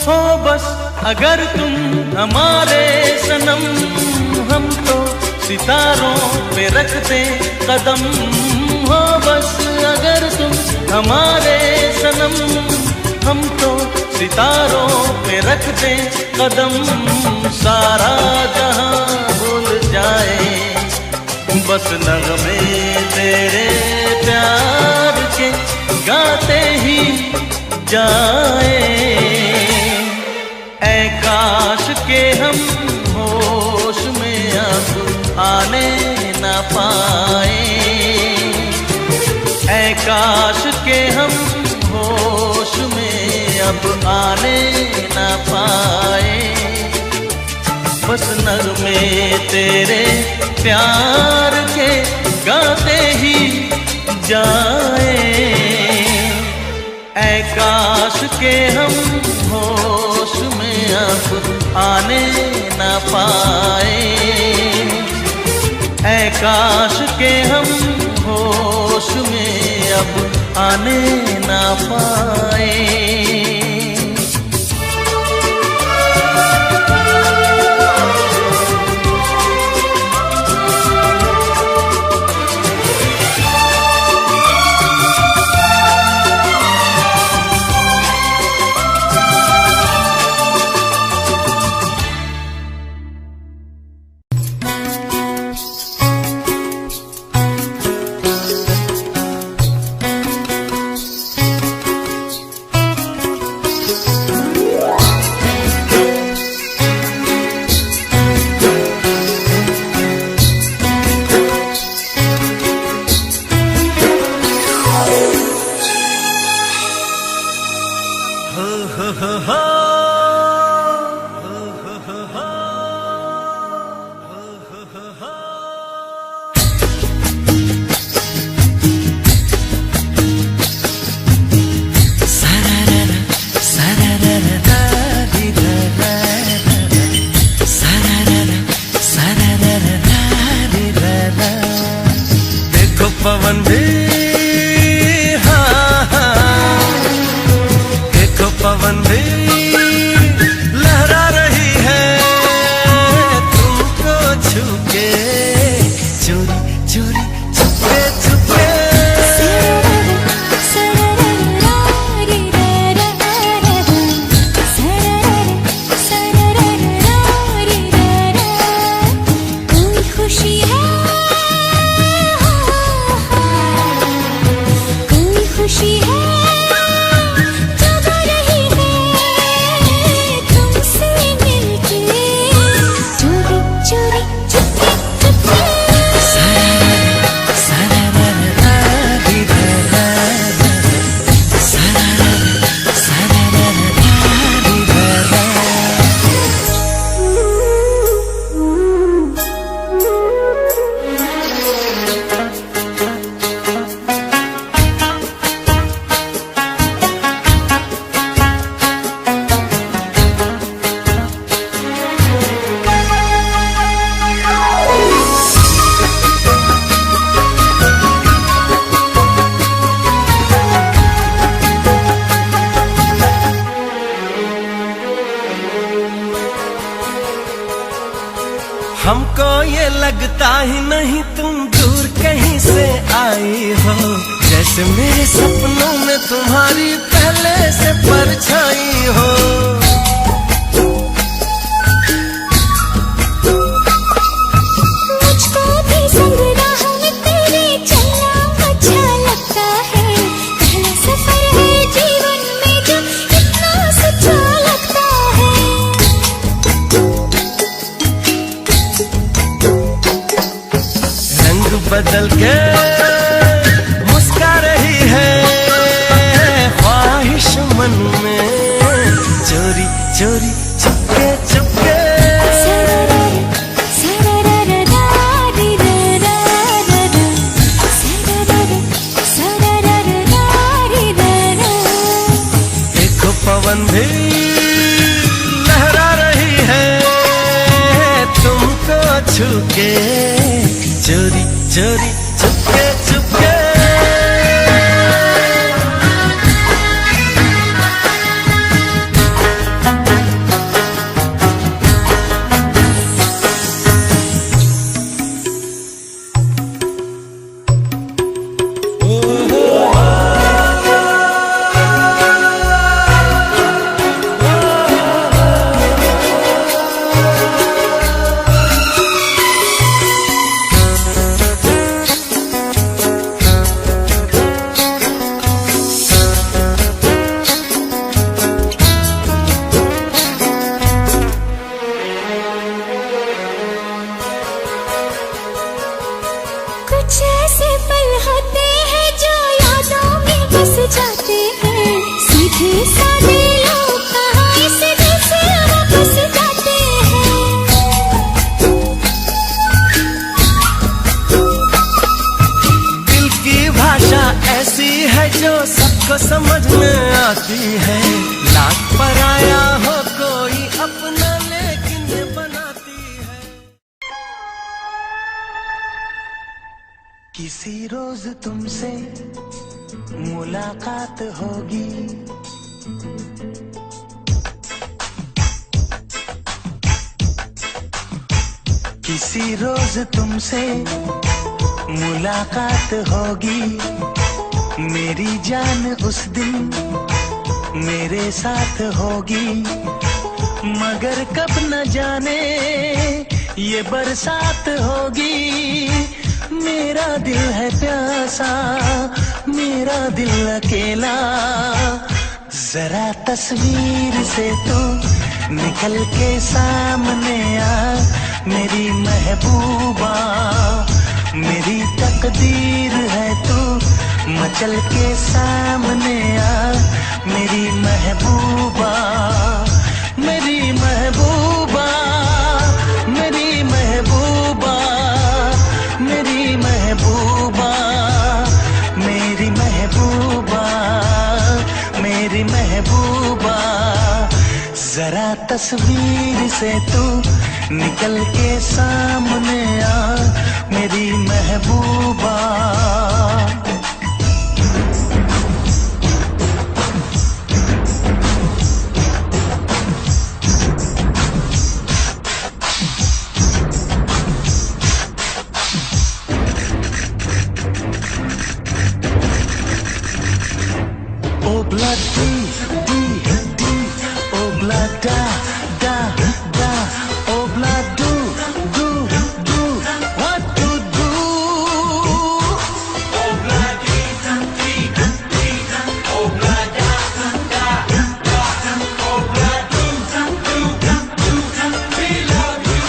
S1: हो बस अगर तुम हमारे सनम, हम तो सितारों पे रखते कदम। हो बस अगर तुम हमारे सनम, हम तो सितारों पे रखते कदम। सारा जहां भूल जाए बस नगमे तेरे प्यार के गाते ही जाए, ऐ काश के हम होश में अब आने न पाए। ऐ काश के हम होश में अब आने आने ना पाए। बस नगमे तेरे प्यार के गाते ही जाए। ऐ काश के हम होश में अब आने ना पाए। ऐ काश के हम होश में अब आने ना पाए।
S3: पवन भी हाँ हाँ, देखो पवन भी लहरा रही है तुमको छू के, चोरी चोरी छुपे छुपे। हमको ये लगता ही नहीं तुम दूर कहीं से आई हो, जैसे मेरे सपनों में तुम्हारी पहले से परछाई हो।
S2: मुझको भी संग राह में तेरे चलना अच्छा लगता है। पहला सफर है जीवन में जो इतना सच्चा लगता है।
S3: बदल के मुस्का रही है ख्वाहिश मन में, जो सबको समझ में आती है। लाख पराया हो कोई अपना लेकिन ये बनाती है।
S1: किसी रोज तुमसे मुलाकात होगी, किसी रोज तुमसे मुलाकात होगी। मेरी जान उस दिन मेरे साथ होगी, मगर कब न जाने ये बरसात होगी। मेरा दिल है प्यासा, मेरा दिल अकेला, जरा तस्वीर से तू निकल के सामने आ। मेरी महबूबा मेरी तकदीर है तू, मचल के सामने आ। मेरी महबूबा मेरी महबूबा मेरी महबूबा मेरी महबूबा मेरी महबूबा मेरी महबूबा, जरा तस्वीर से तू निकल के सामने आ। मेरी महबूबा Obla di di di, obla da da da, obla do do do, what to do? Obla di di di, obla da da da, obla do do do, we love you.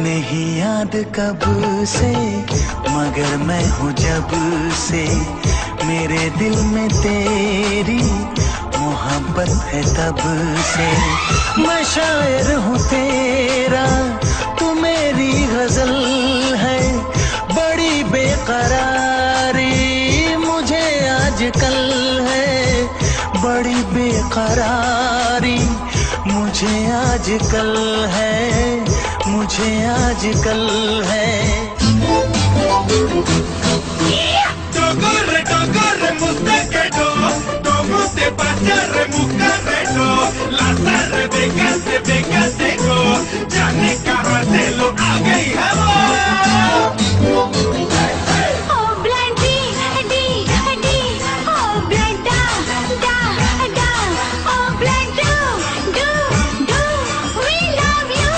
S1: नहीं याद कब से मगर मैं हूँ जब से, मेरे दिल में तेरी मोहब्बत है तब से। मैं शायर हूँ तेरा, तू मेरी गजल है। बड़ी बेकरारी मुझे आजकल है, बड़ी बेकरारी मुझे आजकल है, मुझे आजकल है।
S5: Corre, corre, muscaquero, como te pasa, remuscarrero, la tarde de go, ya ne carratelo, haga y jabón.
S2: Oh blind D D D, oh blind da da da, oh blind do do do, we love you.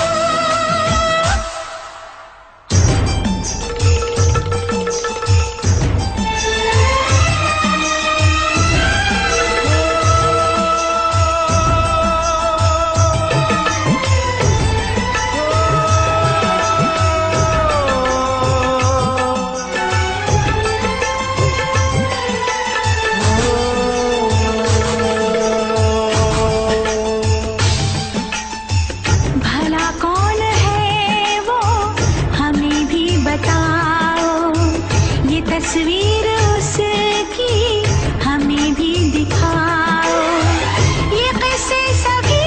S2: भला कौन है वो हमें भी बताओ, ये तस्वीर उसकी हमें भी दिखाओ। ये किस्से सभी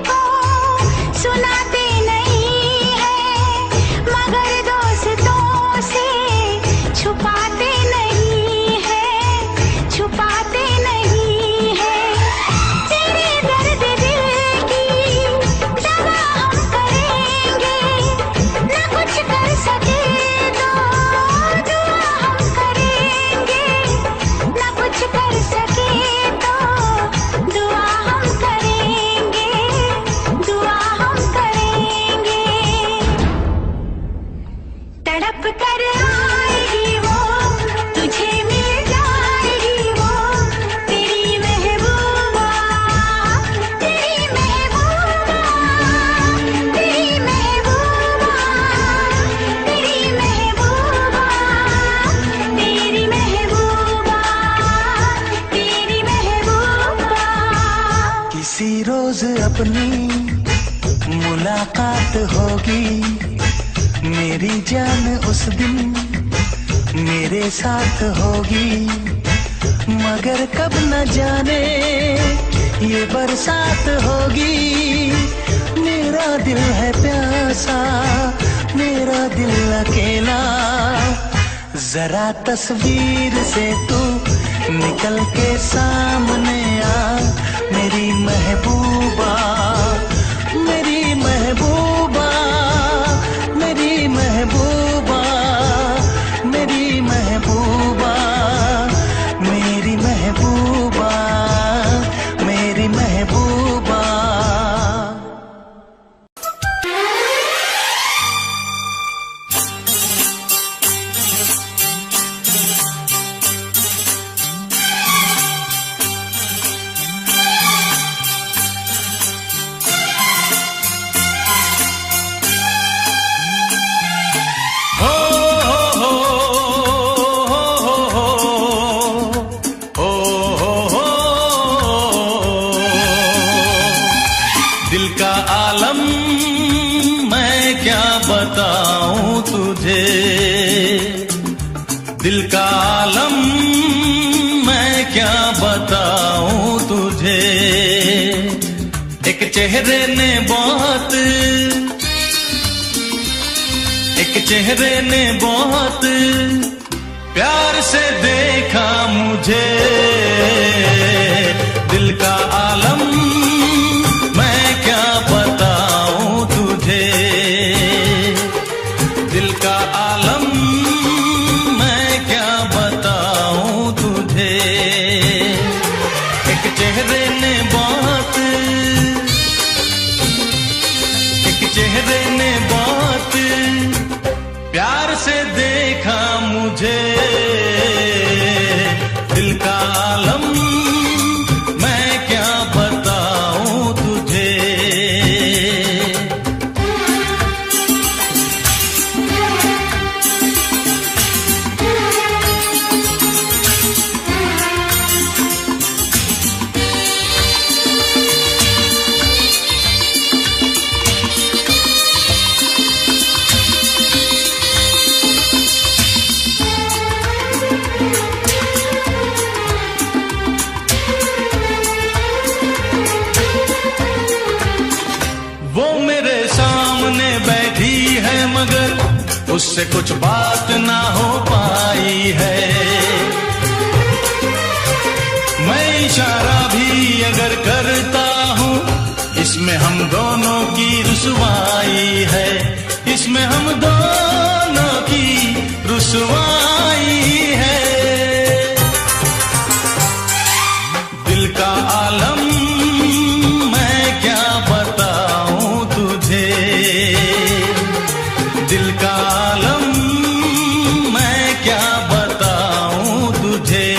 S2: को सुनाते नहीं है, मगर दोस्तों से छुपाते नहीं है, छुपाते नहीं है। तेरे दर्द दिल की दवा हम करेंगे, न कुछ कर सके तो दुआ हम करेंगे, न कुछ कर सके तो दुआ हम करेंगे, दुआ हम करेंगे। तड़प कर आएगी वो, तुझे मिल जाएगी वो, तेरी महबूबा, तेरी महबूबा, तेरी महबूबा, तेरी महबूबा, तेरी महबूबा, तेरी महबूबा।
S1: किसी रोज अपनी मुलाकात होगी मेरी जान उस दिन मेरे साथ होगी, मगर कब न जाने ये बरसात होगी। मेरा दिल है प्यासा, मेरा दिल अकेला, जरा तस्वीर से तू निकल के सामने आ, मेरी महबूबा, मेरी महबूबा, मेरी महबूबा, मेरी महबूबा, मेरी महबूबा, मेरी महबूबा।
S3: दिल का आलम मैं क्या बताऊं तुझे, दिल का आलम मैं क्या बताऊं तुझे। एक चेहरे ने बहुत, एक चेहरे ने बहुत प्यार से देखा मुझे। दिल का आलम मैं क्या बताऊं तुझे, दिल का आलम मैं क्या बताऊं तुझे। एक चेहरे ने बहुत, एक चेहरे ने बहुत प्यार से देखा मुझे। दिल का आलम मैं क्या बताऊं तुझे। वो मेरे सामने बैठी है मगर उससे कुछ बात ना हो पाई है। मैं इशारा भी अगर करता हूँ इसमें हम दोनों की रुसवाई है, इसमें हम दोनों की रुसवाई है। दिल का आलम मैं क्या बताऊं तुझे, दिल का आलम मैं क्या बताऊं तुझे।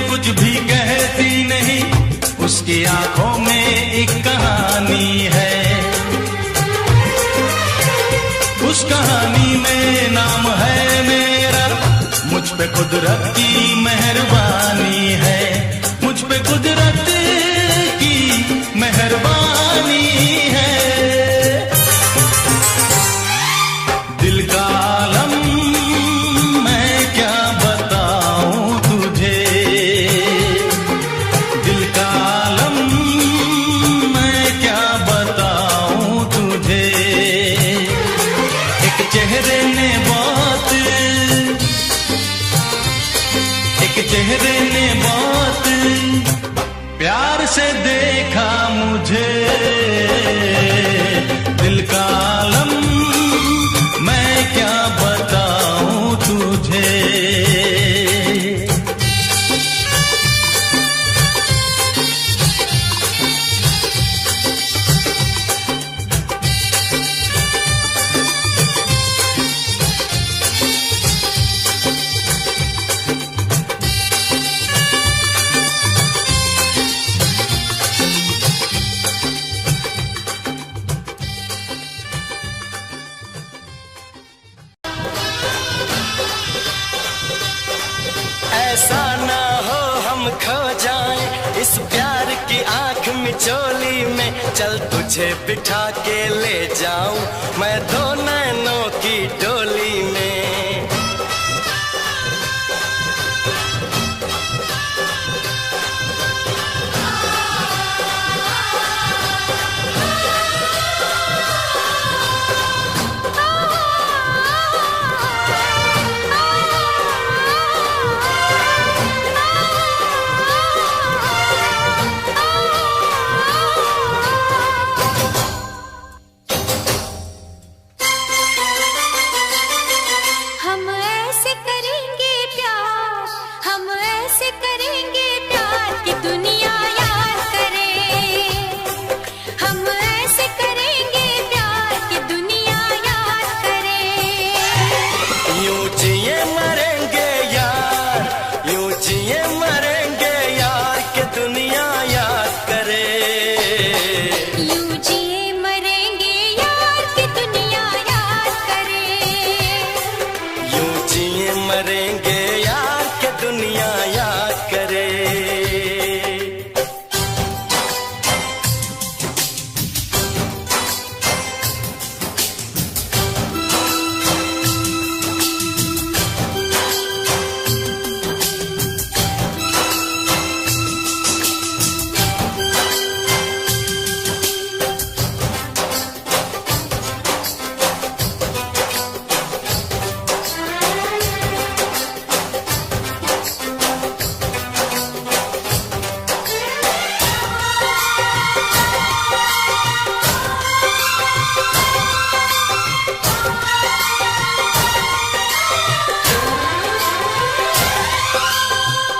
S3: कुछ भी कहती नहीं, उसकी आंखों में एक कहानी है। उस कहानी में नाम है मेरा, मुझ पे कुदरत की मेहरबानी है, मुझ पे कुदरत की मेहरबानी है। दिल का आलम मैं क्या बताऊं तुझे, दिल का आलम मैं क्या बताऊं तुझे। एक चेहरे ने बहुत, एक चेहरे
S1: ने बहुत प्यार से देखा मुझे, दिल का आलम मैं क्या बताऊं तुझे।
S3: ऐसा ना हो हम खो जाएं इस प्यार की आंख मिचोली में, चल तुझे बिठा के ले जाऊं मैं दो नैनों की डोली में।
S2: हम ऐसे करेंगे प्यार, हम ऐसे करेंगे प्यार कि दुनिया याद करे। हम ऐसे करेंगे प्यार कि दुनिया याद करे।
S3: यूं जिए मरेंगे यार, यूं जिए मरेंगे यार कि दुनिया याद करे।
S2: यूं जिए मरेंगे यार कि दुनिया याद करे।
S3: यूं जिए मरेंगे यार कि दुनिया याद करे।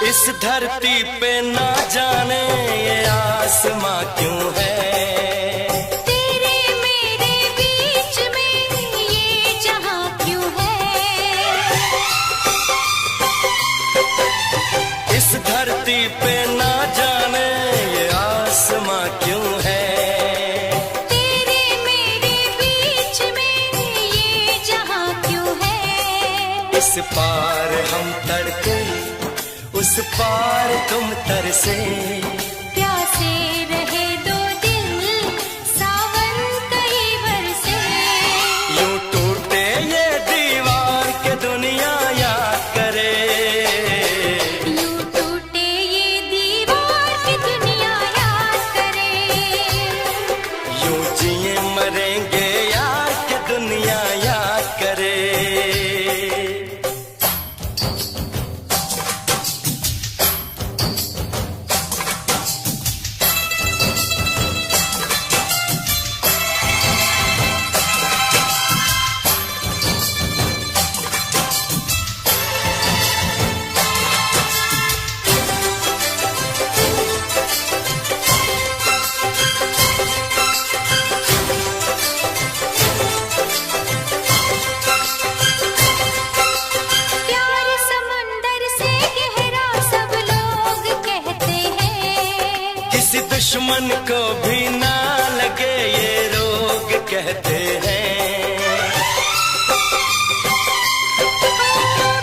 S3: इस धरती पे ना जाने ये आसमां क्यों है,
S2: तेरे मेरे बीच में ये जहां क्यों है।
S3: इस धरती पे ना जाने ये आसमां क्यों है।
S2: तेरे मेरे बीच में ये जहां क्यों है।
S3: इस पार हम तड़के उस पार तुम तरसे,
S2: प्यासे रहे दो दिल सावन कई बरसे।
S3: यूं टूटे ये दीवार के दुनिया याद करे।
S2: यूं टूटे ये दीवार की दुनिया याद करे।
S3: यूं जिए मरेंगे यार कि दुनिया याद करे।
S2: प्यार समंदर से गहरा सब लोग कहते हैं।
S3: किसी दुश्मन को भी ना लगे ये रोग कहते हैं।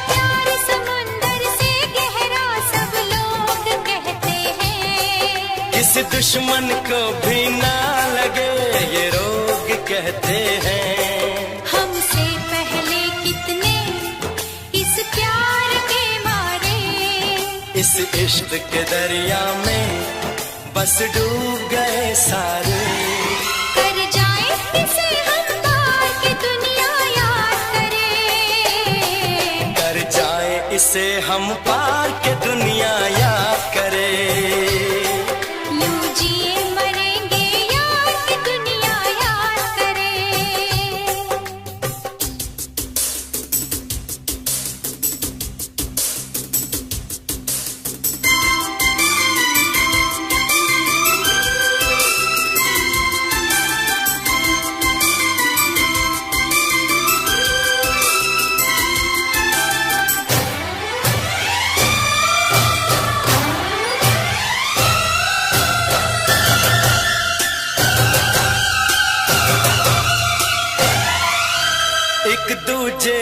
S2: प्यार समंदर से गहरा सब लोग कहते हैं।
S3: किसी दुश्मन को भी ना लगे ये रोग कहते हैं।
S2: हमसे पहले कितने इस प्यार के मारे,
S3: इस इश्क के दरिया में बस डूब गए सारे।
S2: कर जाए इसे हम पार कि दुनिया याद करे।
S3: कर जाए इसे हम पार के दुनिया दुनिया याद करे।
S2: यूं जिए मरेंगे यार की दुनिया याद करे।
S3: एक दूजे